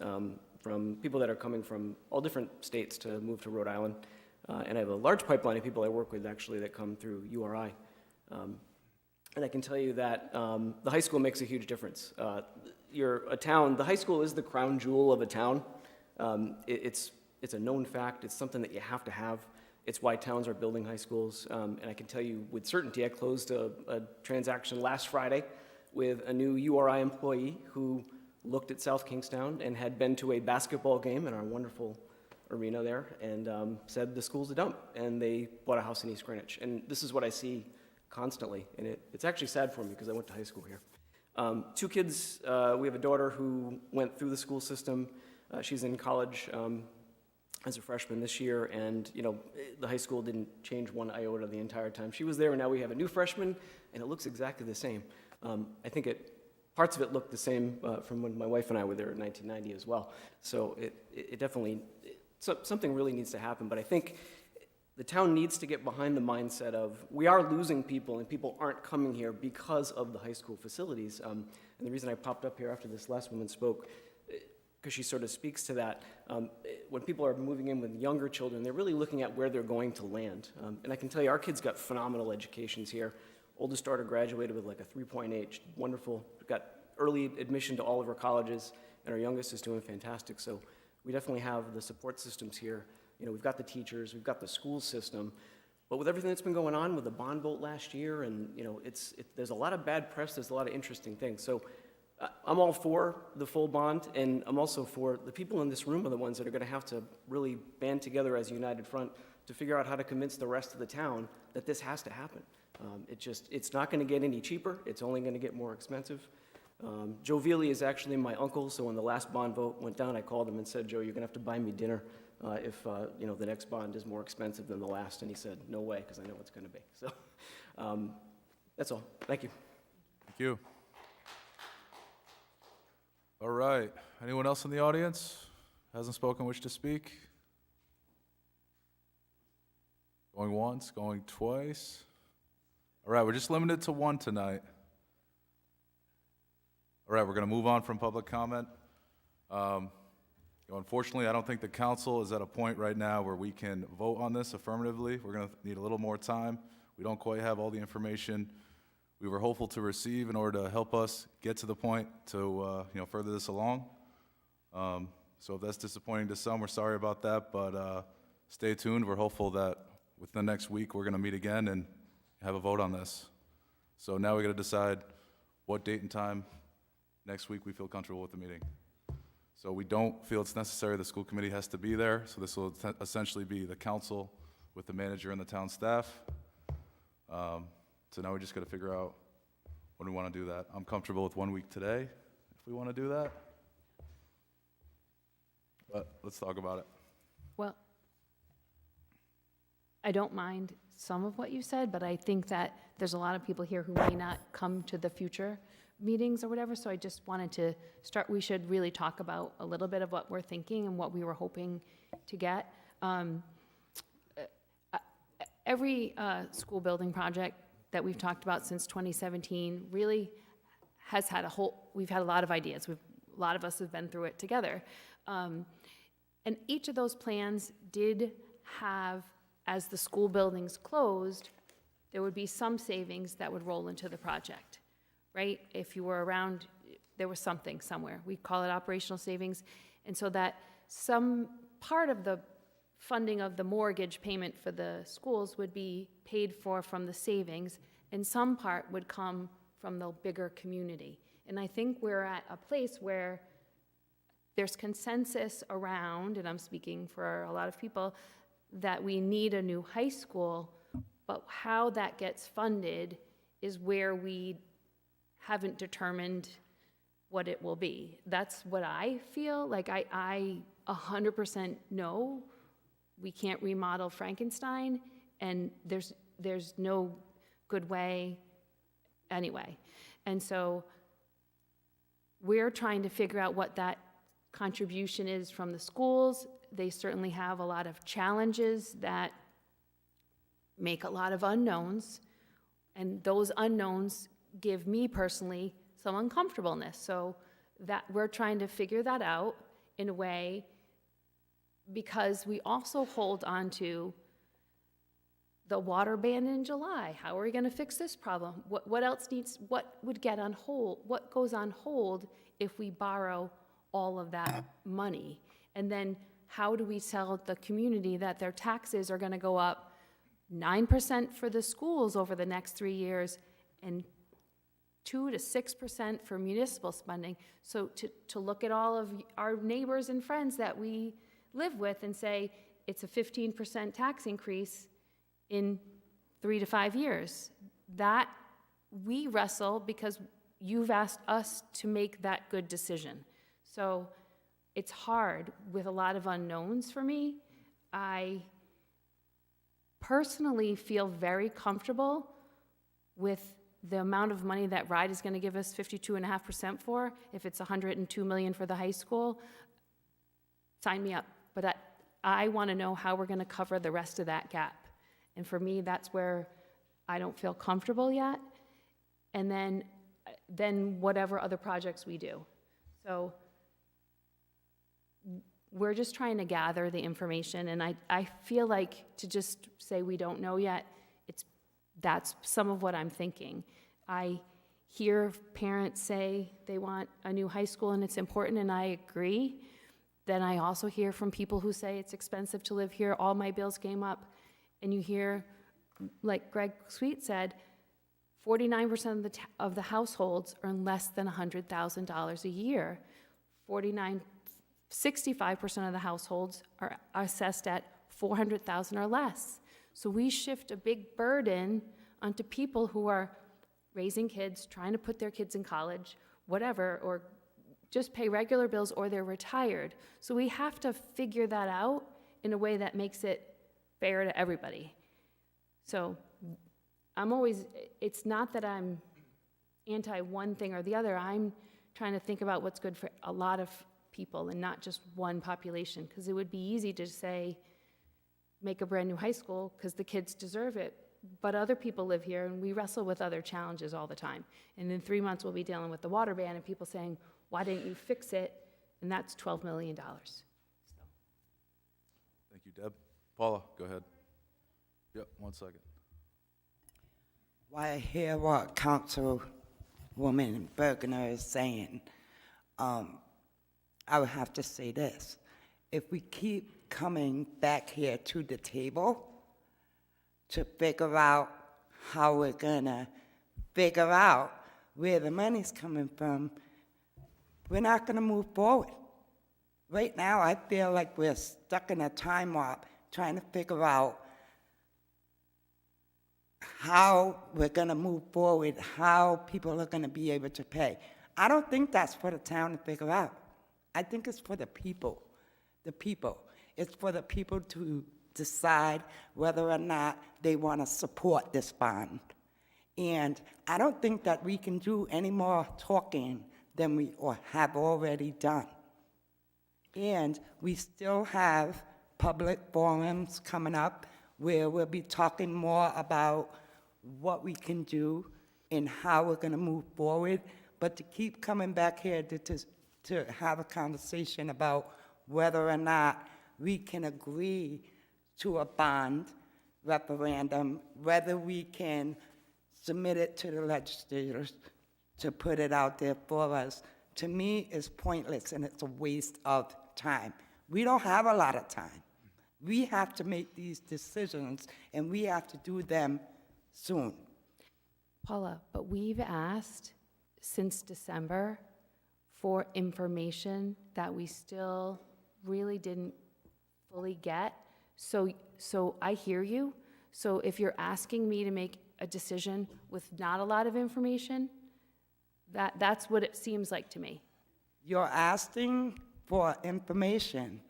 Speaker 18: from people that are coming from all different states to move to Rhode Island. And I have a large pipeline of people I work with, actually, that come through URI. And I can tell you that the high school makes a huge difference. You're a town, the high school is the crown jewel of a town. It's a known fact. It's something that you have to have. It's why towns are building high schools. And I can tell you with certainty, I closed a transaction last Friday with a new URI employee who looked at South Kingstown and had been to a basketball game in our wonderful arena there and said the school's a dump, and they bought a house in East Greenwich. And this is what I see constantly, and it's actually sad for me because I went to high school here. Two kids, we have a daughter who went through the school system. She's in college as a freshman this year, and the high school didn't change one iota the entire time she was there, and now we have a new freshman, and it looks exactly the same. I think parts of it look the same from when my wife and I were there in 1990 as well. So it definitely, something really needs to happen, but I think the town needs to get behind the mindset of we are losing people and people aren't coming here because of the high school facilities. And the reason I popped up here after this last woman spoke, because she sort of speaks to that, when people are moving in with younger children, they're really looking at where they're going to land. And I can tell you, our kids got phenomenal educations here. Oldest daughter graduated with like a 3.8, wonderful, got early admission to all of her colleges, and our youngest is doing fantastic. So we definitely have the support systems here. We've got the teachers, we've got the school system, but with everything that's been going on with the bond vote last year, and there's a lot of bad press, there's a lot of interesting things. So I'm all for the full bond, and I'm also for the people in this room are the ones that are going to have to really band together as a united front to figure out how to convince the rest of the town that this has to happen. It's not going to get any cheaper, it's only going to get more expensive. Joe Veely is actually my uncle, so when the last bond vote went down, I called him and said, Joe, you're going to have to buy me dinner if the next bond is more expensive than the last, and he said, no way, because I know it's going to be. So that's all. Thank you.
Speaker 1: Thank you. All right. Anyone else in the audience hasn't spoken, wish to speak? Going once, going twice. All right, we're just limited to one tonight. All right, we're going to move on from public comment. Unfortunately, I don't think the council is at a point right now where we can vote on this affirmatively. We're going to need a little more time. We don't quite have all the information we were hopeful to receive in order to help us get to the point to further this along. So if that's disappointing to some, we're sorry about that, but stay tuned. We're hopeful that within the next week we're going to meet again and have a vote on this. So now we got to decide what date and time next week we feel comfortable with the meeting. So we don't feel it's necessary the school committee has to be there, so this will essentially be the council with the manager and the town staff. So now we just got to figure out when we want to do that. I'm comfortable with 1 week today, if we want to do that. But let's talk about it.
Speaker 2: Well, I don't mind some of what you said, but I think that there's a lot of people here who may not come to the future meetings or whatever, so I just wanted to start, we should really talk about a little bit of what we're thinking and what we were hoping to get. Every school building project that we've talked about since 2017 really has had we've had a lot of ideas. A lot of us have been through it together. And each of those plans did have, as the school buildings closed, there would be some savings that would roll into the project, right? If you were around, there was something somewhere. We call it operational savings. And so that some part of the funding of the mortgage payment for the schools would be paid for from the savings, and some part would come from the bigger community. And I think we're at a place where there's consensus around, and I'm speaking for a lot of people, that we need a new high school, but how that gets funded is where we haven't determined what it will be. That's what I feel. Like I 100% know we can't remodel Frankenstein, and there's no good way anyway. And so we're trying to figure out what that contribution is from the schools. They certainly have a lot of challenges that make a lot of unknowns, and those unknowns give me personally some uncomfortableness. So that we're trying to figure that out in a way, because we also hold on to the water ban in July. How are we going to fix this problem? What else needs, what would get on hold? What goes on hold if we borrow all of that money? And then how do we tell the community that their taxes are going to go up 9% for the schools over the next 3 years and 2 to 6% for municipal spending? So to look at all of our neighbors and friends that we live with and say, it's a 15% tax increase in 3 to 5 years. That we wrestle because you've asked us to make that good decision. So it's hard with a lot of unknowns for me. I personally feel very comfortable with the amount of money that RIDE is going to give us 52.5% for. If it's $102 million for the high school, sign me up. But I want to know how we're going to cover the rest of that gap. And for me, that's where I don't feel comfortable yet. And then whatever other projects we do. So we're just trying to gather the information, and I feel like to just say we don't know yet, that's some of what I'm thinking. I hear parents say they want a new high school and it's important, and I agree. Then I also hear from people who say it's expensive to live here, all my bills came up, and you hear, like Greg Sweet said, 49% of the households earn less than $100,000 a year. 65% of the households are assessed at $400,000 or less. So we shift a big burden onto people who are raising kids, trying to put their kids in college, whatever, or just pay regular bills, or they're retired. So we have to figure that out in a way that makes it fair to everybody. So it's not that I'm anti one thing or the other. I'm trying to think about what's good for a lot of people and not just one population, because it would be easy to say, make a brand new high school because the kids deserve it. But other people live here, and we wrestle with other challenges all the time. And in 3 months, we'll be dealing with the water ban and people saying, why didn't you fix it? And that's $12 million.
Speaker 1: Thank you, Deb. Paula, go ahead. Yep, 1 second.
Speaker 4: While I hear what Councilwoman Bergener is saying, I would have to say this. If we keep coming back here to the table to figure out how we're gonna figure out where the money's coming from, we're not gonna move forward. Right now, I feel like we're stuck in a time warp trying to figure out how we're gonna move forward, how people are gonna be able to pay. I don't think that's for the town to figure out. I think it's for the people. It's for the people to decide whether or not they want to support this bond. And I don't think that we can do any more talking than we have already done. And we still have public forums coming up where we'll be talking more about what we can do and how we're going to move forward. But to keep coming back here to have a conversation about whether or not we can agree to a bond referendum, whether we can submit it to the legislators to put it out there for us, to me is pointless, and it's a waste of time. We don't have a lot of time. We have to make these decisions, and we have to do them soon.
Speaker 2: Paula, but we've asked since December for information that we still really didn't fully get. So I hear you. So if you're asking me to make a decision with not a lot of information, that's what it seems like to me.
Speaker 4: You're asking for information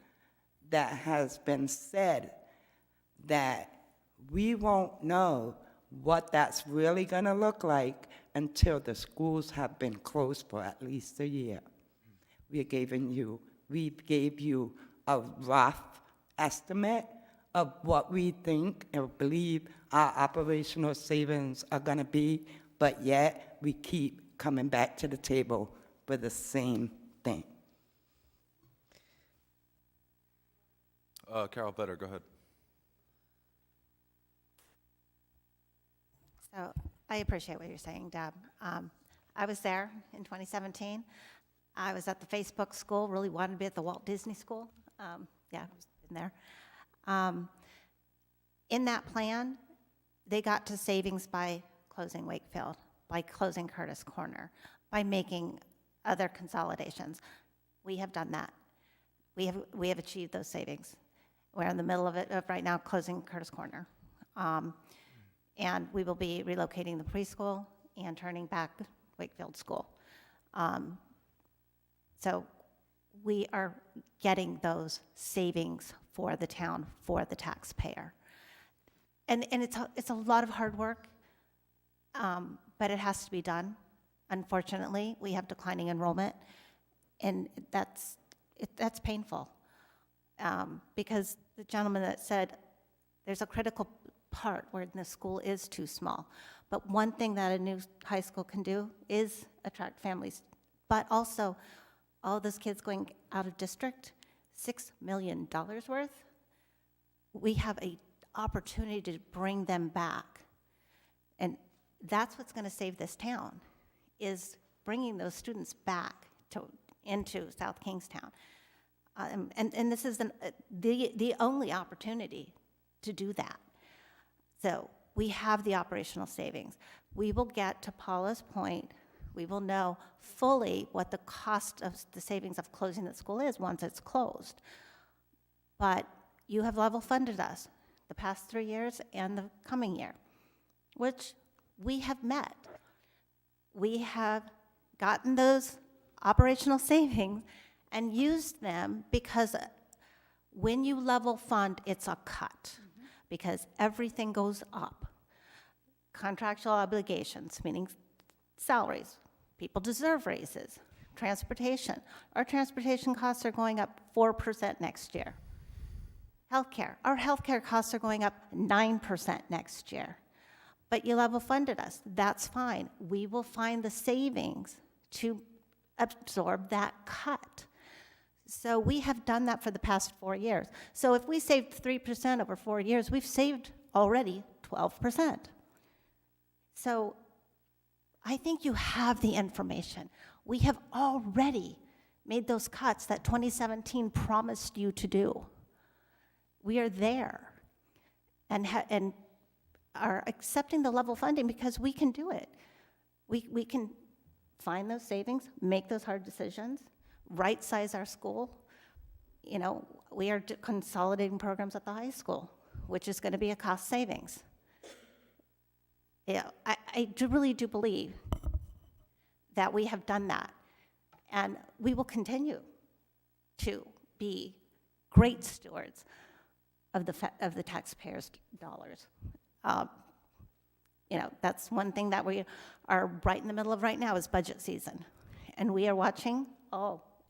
Speaker 4: that has been said that we won't know what that's really going to look like until the schools have been closed for at least a year. We gave you a rough estimate of what we think and believe our operational savings are going to be, but yet we keep coming back to the table for the same thing.
Speaker 1: Carol Vetter, go ahead.
Speaker 19: So I appreciate what you're saying, Deb. I was there in 2017. I was at the Facebook school, really wanted to be at the Walt Disney School. Yeah, I was in there. In that plan, they got to savings by closing Wakefield, by closing Curtis Corner, by making other consolidations. We have done that. We have achieved those savings. We're in the middle of it right now, closing Curtis Corner. And we will be relocating the preschool and turning back Wakefield School. So we are getting those savings for the town, for the taxpayer. And it's a lot of hard work, but it has to be done. Unfortunately, we have declining enrollment, and that's painful. Because the gentleman that said there's a critical part where the school is too small. But one thing that a new high school can do is attract families. But also, all those kids going out of district, $6 million worth, we have an opportunity to bring them back. And that's what's going to save this town, is bringing those students back into South Kingstown. And this is the only opportunity to do that. So we have the operational savings. We will get to Paula's point. We will know fully what the cost of the savings of closing the school is once it's closed. But you have level funded us the past 3 years and the coming year, which we have met. We have gotten those operational savings and used them, because when you level fund, it's a cut, because everything goes up. Contractual obligations, meaning salaries, people deserve raises, transportation. Our transportation costs are going up 4% next year. Healthcare, our healthcare costs are going up 9% next year. But you level funded us, that's fine. We will find the savings to absorb that cut. So we have done that for the past 4 years. So if we saved 3% over 4 years, we've saved already 12%. So I think you have the information. We have already made those cuts that 2017 promised you to do. We are there and are accepting the level funding because we can do it. We can find those savings, make those hard decisions, right-size our school. You know, we are consolidating programs at the high school, which is going to be a cost savings. Yeah, I really do believe that we have done that, and we will continue to be great stewards of the taxpayers' dollars. You know, that's one thing that we are right in the middle of right now is budget season, and we are watching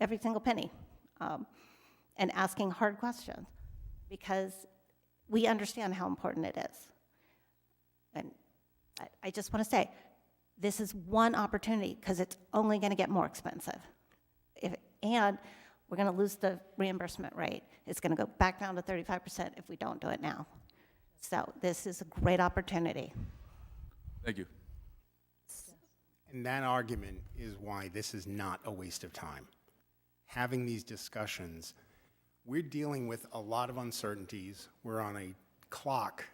Speaker 19: every single penny and asking hard questions, because we understand how important it is. And I just want to say, this is one opportunity, because it's only going to get more expensive. And we're going to lose the reimbursement rate. It's going to go back down to 35% if we don't do it now. So this is a great opportunity.
Speaker 1: Thank you.
Speaker 6: And that argument is why this is not a waste of time. Having these discussions, we're dealing with a lot of uncertainties. We're on a clock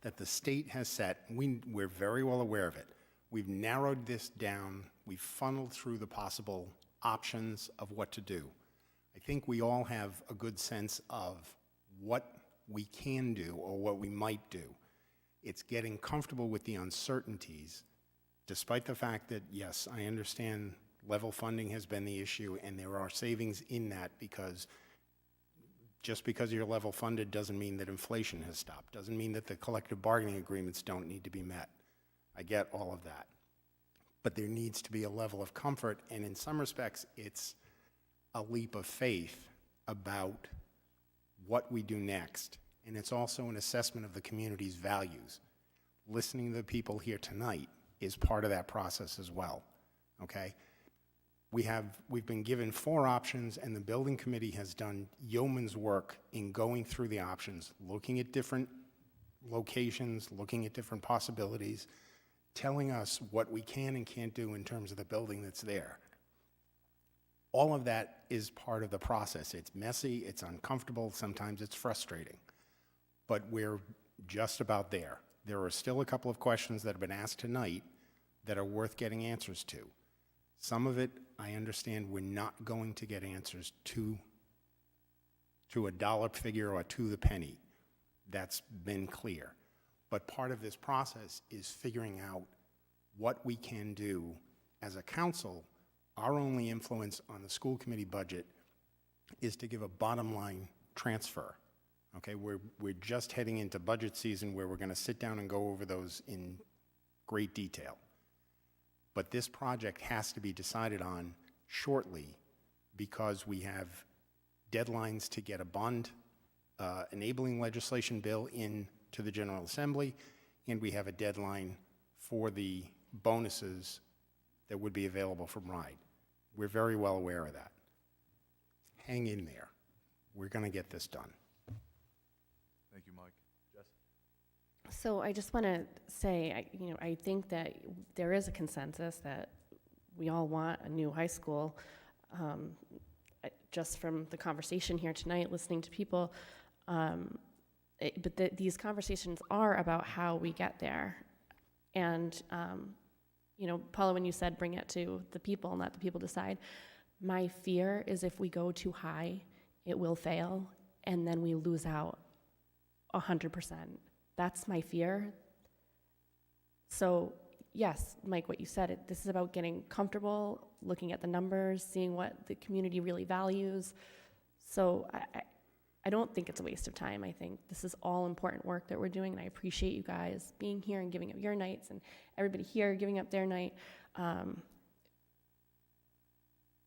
Speaker 6: that the state has set. We're very well aware of it. We've narrowed this down. We've funneled through the possible options of what to do. I think we all have a good sense of what we can do or what we might do. It's getting comfortable with the uncertainties, despite the fact that, yes, I understand level funding has been the issue, and there are savings in that, because just because you're level funded doesn't mean that inflation has stopped, doesn't mean that the collective bargaining agreements don't need to be met. I get all of that. But there needs to be a level of comfort, and in some respects, it's a leap of faith about what we do next. And it's also an assessment of the community's values. Listening to the people here tonight is part of that process as well, okay? We've been given 4 options, and the building committee has done yeoman's work in going through the options, looking at different locations, looking at different possibilities, telling us what we can and can't do in terms of the building that's there. All of that is part of the process. It's messy, it's uncomfortable, sometimes it's frustrating, but we're just about there. There are still a couple of questions that have been asked tonight that are worth getting answers to. Some of it, I understand we're not going to get answers to a dollar figure or to the penny. That's been clear. But part of this process is figuring out what we can do as a council, our only influence on the school committee budget is to give a bottom line transfer. Okay, we're just heading into budget season where we're going to sit down and go over those in great detail. But this project has to be decided on shortly because we have deadlines to get a bond enabling legislation bill into the General Assembly, and we have a deadline for the bonuses that would be available from RIDE. We're very well aware of that. Hang in there. We're going to get this done.
Speaker 1: Thank you, Mike. Jess?
Speaker 20: So I just want to say, I think that there is a consensus that we all want a new high school. Just from the conversation here tonight, listening to people, these conversations are about how we get there. And, Paula, when you said bring it to the people and let the people decide, my fear is if we go too high, it will fail, and then we lose out 100%. That's my fear. So, yes, Mike, what you said, this is about getting comfortable, looking at the numbers, seeing what the community really values. So I don't think it's a waste of time. I think this is all important work that we're doing, and I appreciate you guys being here and giving up your nights, and everybody here giving up their night.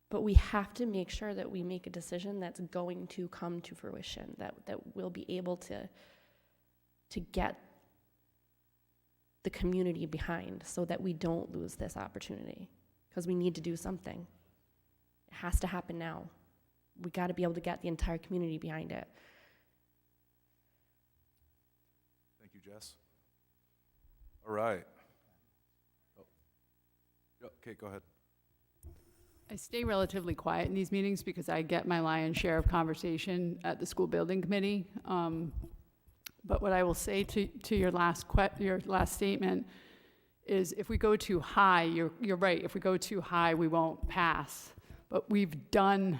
Speaker 20: But we have to make sure that we make a decision that's going to come to fruition, that we'll be able to get the community behind so that we don't lose this opportunity, because we need to do something. It has to happen now. We got to be able to get the entire community behind it.
Speaker 1: Thank you, Jess. All right. Oh. Yeah, Kate, go ahead.
Speaker 21: I stay relatively quiet in these meetings because I get my lion's share of conversation at the school building committee. But what I will say to your last statement is, if we go too high, you're right. If we go too high, we won't pass. But we've done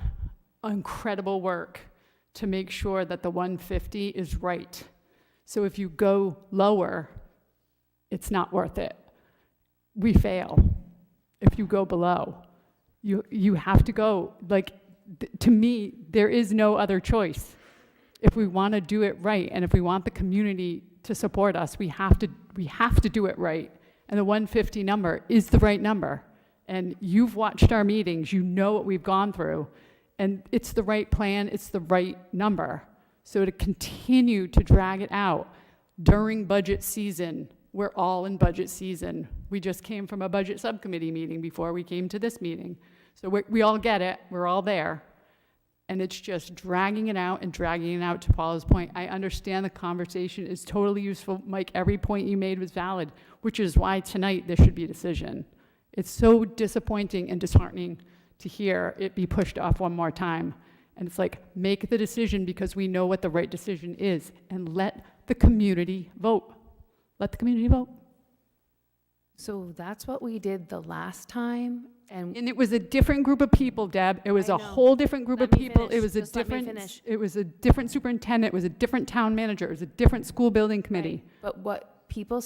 Speaker 21: incredible work to make sure that the 150 is right. So if you go lower, it's not worth it. We fail. If you go below, you have to go. To me, there is no other choice. If we want to do it right, and if we want the community to support us, we have to do it right. And the 150 number is the right number. And you've watched our meetings, you know what we've gone through, and it's the right plan, it's the right number. So to continue to drag it out during budget season, we're all in budget season. We just came from a budget subcommittee meeting before we came to this meeting. So we all get it, we're all there. And it's just dragging it out and dragging it out. To Paula's point, I understand the conversation is totally useful. Mike, every point you made was valid, which is why tonight there should be a decision. It's so disappointing and disheartening to hear it be pushed off one more time. And it's like, make the decision because we know what the right decision is, and let the community vote. Let the community vote.
Speaker 2: So that's what we did the last time, and
Speaker 21: it was a different group of people, Deb. It was a whole different group of people. It was a different superintendent. It was a different town manager. It was a different school building committee.
Speaker 2: Right. But what people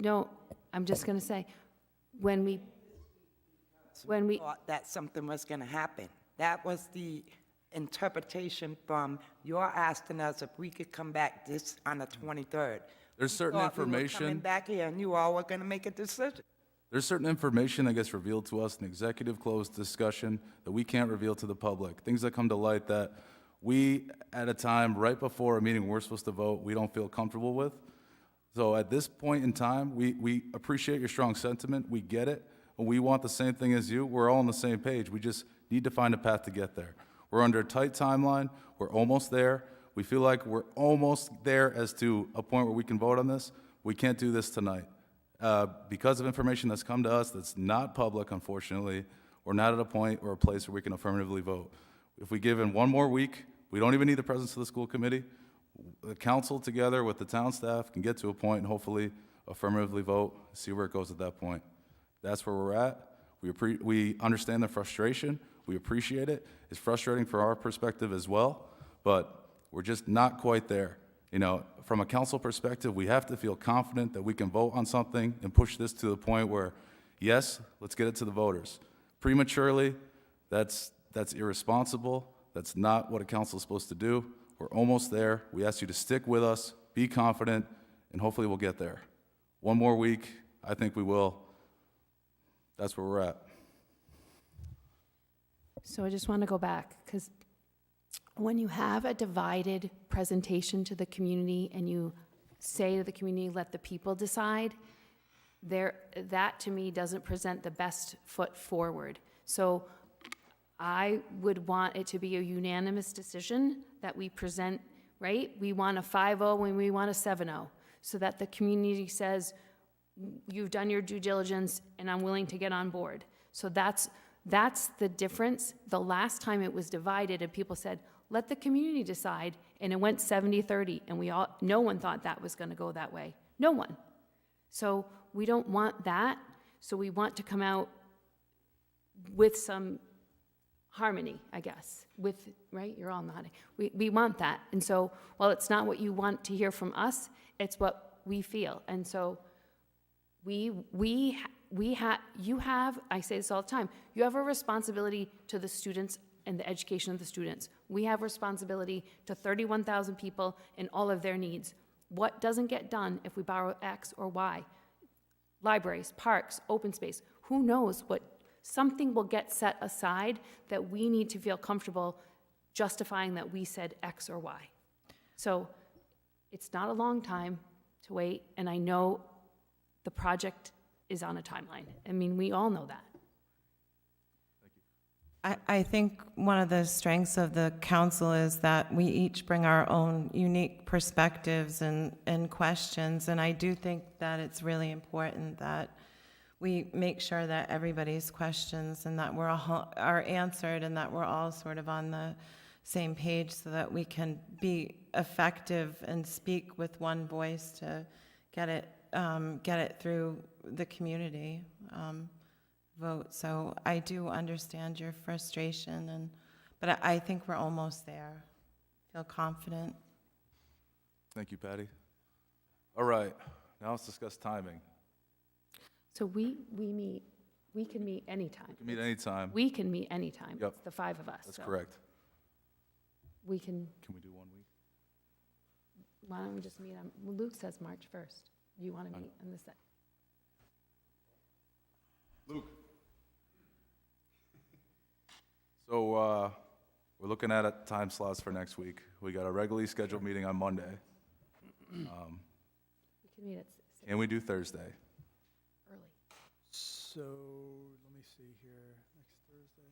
Speaker 2: no, I'm just going to say, when we
Speaker 4: thought that something was going to happen. That was the interpretation from your asking us if we could come back on the 23rd.
Speaker 1: There's certain
Speaker 4: We were coming
Speaker 1: information.
Speaker 4: back here, and you all were going to make a decision.
Speaker 1: There's certain information that gets revealed to us in executive closed discussion that we can't reveal to the public. Things that come to light that we, at a time right before a meeting we're supposed to vote, we don't feel comfortable with. So at this point in time, we appreciate your strong sentiment. We get it. We want the same thing as you. We're all on the same page. We just need to find a path to get there. We're under a tight timeline. We're almost there. We feel like we're almost there as to a point where we can vote on this. We can't do this tonight. Because of information that's come to us that's not public, unfortunately, we're not at a point or a place where we can affirmatively vote. If we give in one more week, we don't even need the presence of the school committee. The council together with the town staff can get to a point and hopefully affirmatively vote, see where it goes at that point. That's where we're at. We understand the frustration. We appreciate it. It's frustrating from our perspective as well, but we're just not quite there. You know, from a council perspective, we have to feel confident that we can vote on something and push this to the point where yes, let's get it to the voters. Prematurely, that's irresponsible. That's not what a council is supposed to do. We're almost there. We ask you to stick with us, be confident, and hopefully we'll get there. One more week, I think we will. That's where we're at.
Speaker 2: So I just want to go back, because when you have a divided presentation to the community and you say to the community, let the people decide, that to me doesn't present the best foot forward. So I would want it to be a unanimous decision that we present, right? We want a 5-0 when we want a 7-0, so that the community says, you've done your due diligence and I'm willing to get on board. So that's the difference. The last time it was divided and people said, let the community decide, and it went 70-30, and no one thought that was gonna go that way. No one. So we don't want that. So we want to come out with some harmony, I guess, right? You're all nodding. We want that. And so, while it's not what you want to hear from us, it's what we feel. And so you have, I say this all the time, you have a responsibility to the students and the education of the students. We have responsibility to 31,000 people and all of their needs. What doesn't get done if we borrow X or Y? Libraries, parks, open space, who knows what, something will get set aside that we need to feel comfortable justifying that we said X or Y. So it's not a long time to wait, and I know the project is on a timeline. I mean, we all know that.
Speaker 7: I think one of the strengths of the council is that we each bring our own unique perspectives and questions, and I do think that it's really important that we make sure that everybody's questions and that are answered, and that we're all sort of on the same page, so that we can be effective and speak with one voice to get it through the community vote. So I do understand your frustration, but I think we're almost there. Feel confident.
Speaker 1: Thank you, Patty. All right, now let's discuss timing.
Speaker 2: So we can meet anytime.
Speaker 1: We can meet anytime.
Speaker 2: We can meet anytime.
Speaker 1: Yep.
Speaker 2: It's the 5 of us.
Speaker 1: That's
Speaker 2: so
Speaker 1: correct.
Speaker 2: We can,
Speaker 1: Can we do 1 week?
Speaker 2: why don't we just meet on, well, Luke says March 1st. You want to meet on the 2nd?
Speaker 1: Luke. So we're looking at time slots for next week. We got a regularly scheduled meeting on Monday.
Speaker 2: We can meet at 6
Speaker 1: Can we do Thursday?
Speaker 2: early.
Speaker 10: So, let me see here, next Thursday.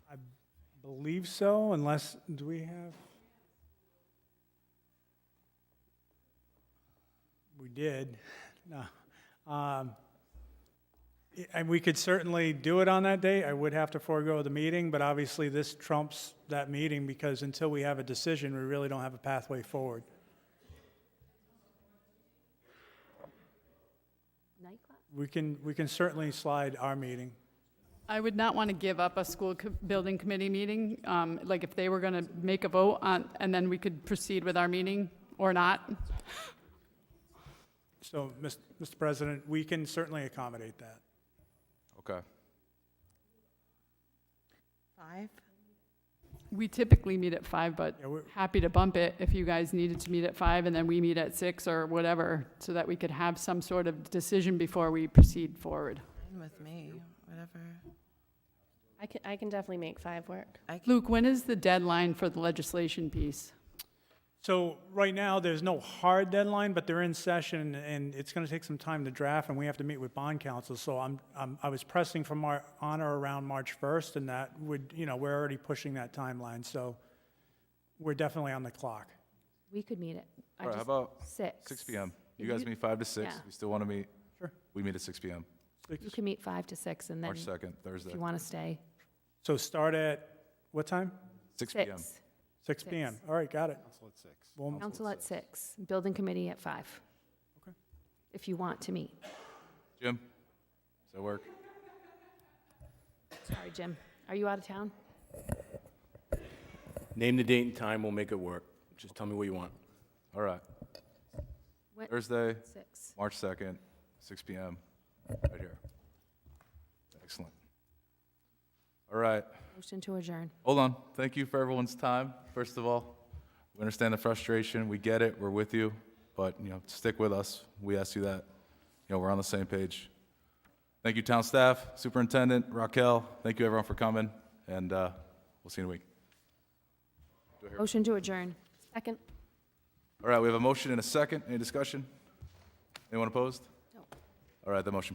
Speaker 10: I believe so, unless, do we have? We did, no. And we could certainly do it on that day. I would have to forego the meeting, but obviously this trumps that meeting, because until we have a decision, we really don't have a pathway forward.
Speaker 2: Night class?
Speaker 10: We can certainly slide our meeting.
Speaker 21: I would not want to give up a building committee meeting, like if they were going to make a vote on, and then we could proceed with our meeting or not.
Speaker 10: So, Mr. President, we can certainly accommodate that.
Speaker 1: Okay.
Speaker 7: 5?
Speaker 21: We typically meet at 5, but
Speaker 10: Yeah,
Speaker 21: happy to bump it if you guys needed to meet at 5 and then we meet at 6 or whatever, so that we could have some sort of decision before we proceed forward.
Speaker 7: Fine with me, whatever.
Speaker 20: I can definitely make 5 work.
Speaker 21: Luke, when is the deadline for the legislation piece?
Speaker 10: So right now, there's no hard deadline, but they're in session, and it's going to take some time to draft, and we have to meet with bond counsel. So I was pressing for on or around March 1st, and that would, we're already pushing that timeline. So we're definitely on the clock.
Speaker 2: We could meet at,
Speaker 1: All right, how about
Speaker 2: 6.
Speaker 1: 6 p.m.? You guys meet 5 to 6?
Speaker 2: Yeah.
Speaker 1: You still want to meet?
Speaker 10: Sure.
Speaker 1: We meet at 6 p.m.
Speaker 2: You can meet 5 to 6, and then
Speaker 1: March 2nd, Thursday.
Speaker 2: if you want to stay.
Speaker 10: So start at what time?
Speaker 1: 6 p.m.
Speaker 10: 6 p.m. All right, got it.
Speaker 6: Council at 6.
Speaker 10: Well,
Speaker 2: Council at 6, building committee at 5.
Speaker 10: Okay.
Speaker 2: If you want to meet.
Speaker 1: Jim, does that work?
Speaker 2: Sorry, Jim. Are you out of town?
Speaker 3: Name the date and time, we'll make it work. Just tell me what you want.
Speaker 1: All right.
Speaker 2: When-
Speaker 1: Thursday,
Speaker 2: 6.
Speaker 1: March 2nd, 6 p.m., right here. Excellent. All right.
Speaker 2: Motion to adjourn.
Speaker 1: Hold on. Thank you for everyone's time, first of all. We understand the frustration. We get it. We're with you. But, stick with us. We ask you that. We're on the same page. Thank you, town staff, superintendent, Raquel. Thank you, everyone, for coming. And we'll see you in a week.
Speaker 2: Motion to adjourn.
Speaker 20: Second.
Speaker 1: All right, we have a motion and a second. Any discussion? Anyone opposed?
Speaker 2: No.
Speaker 1: All right, the motion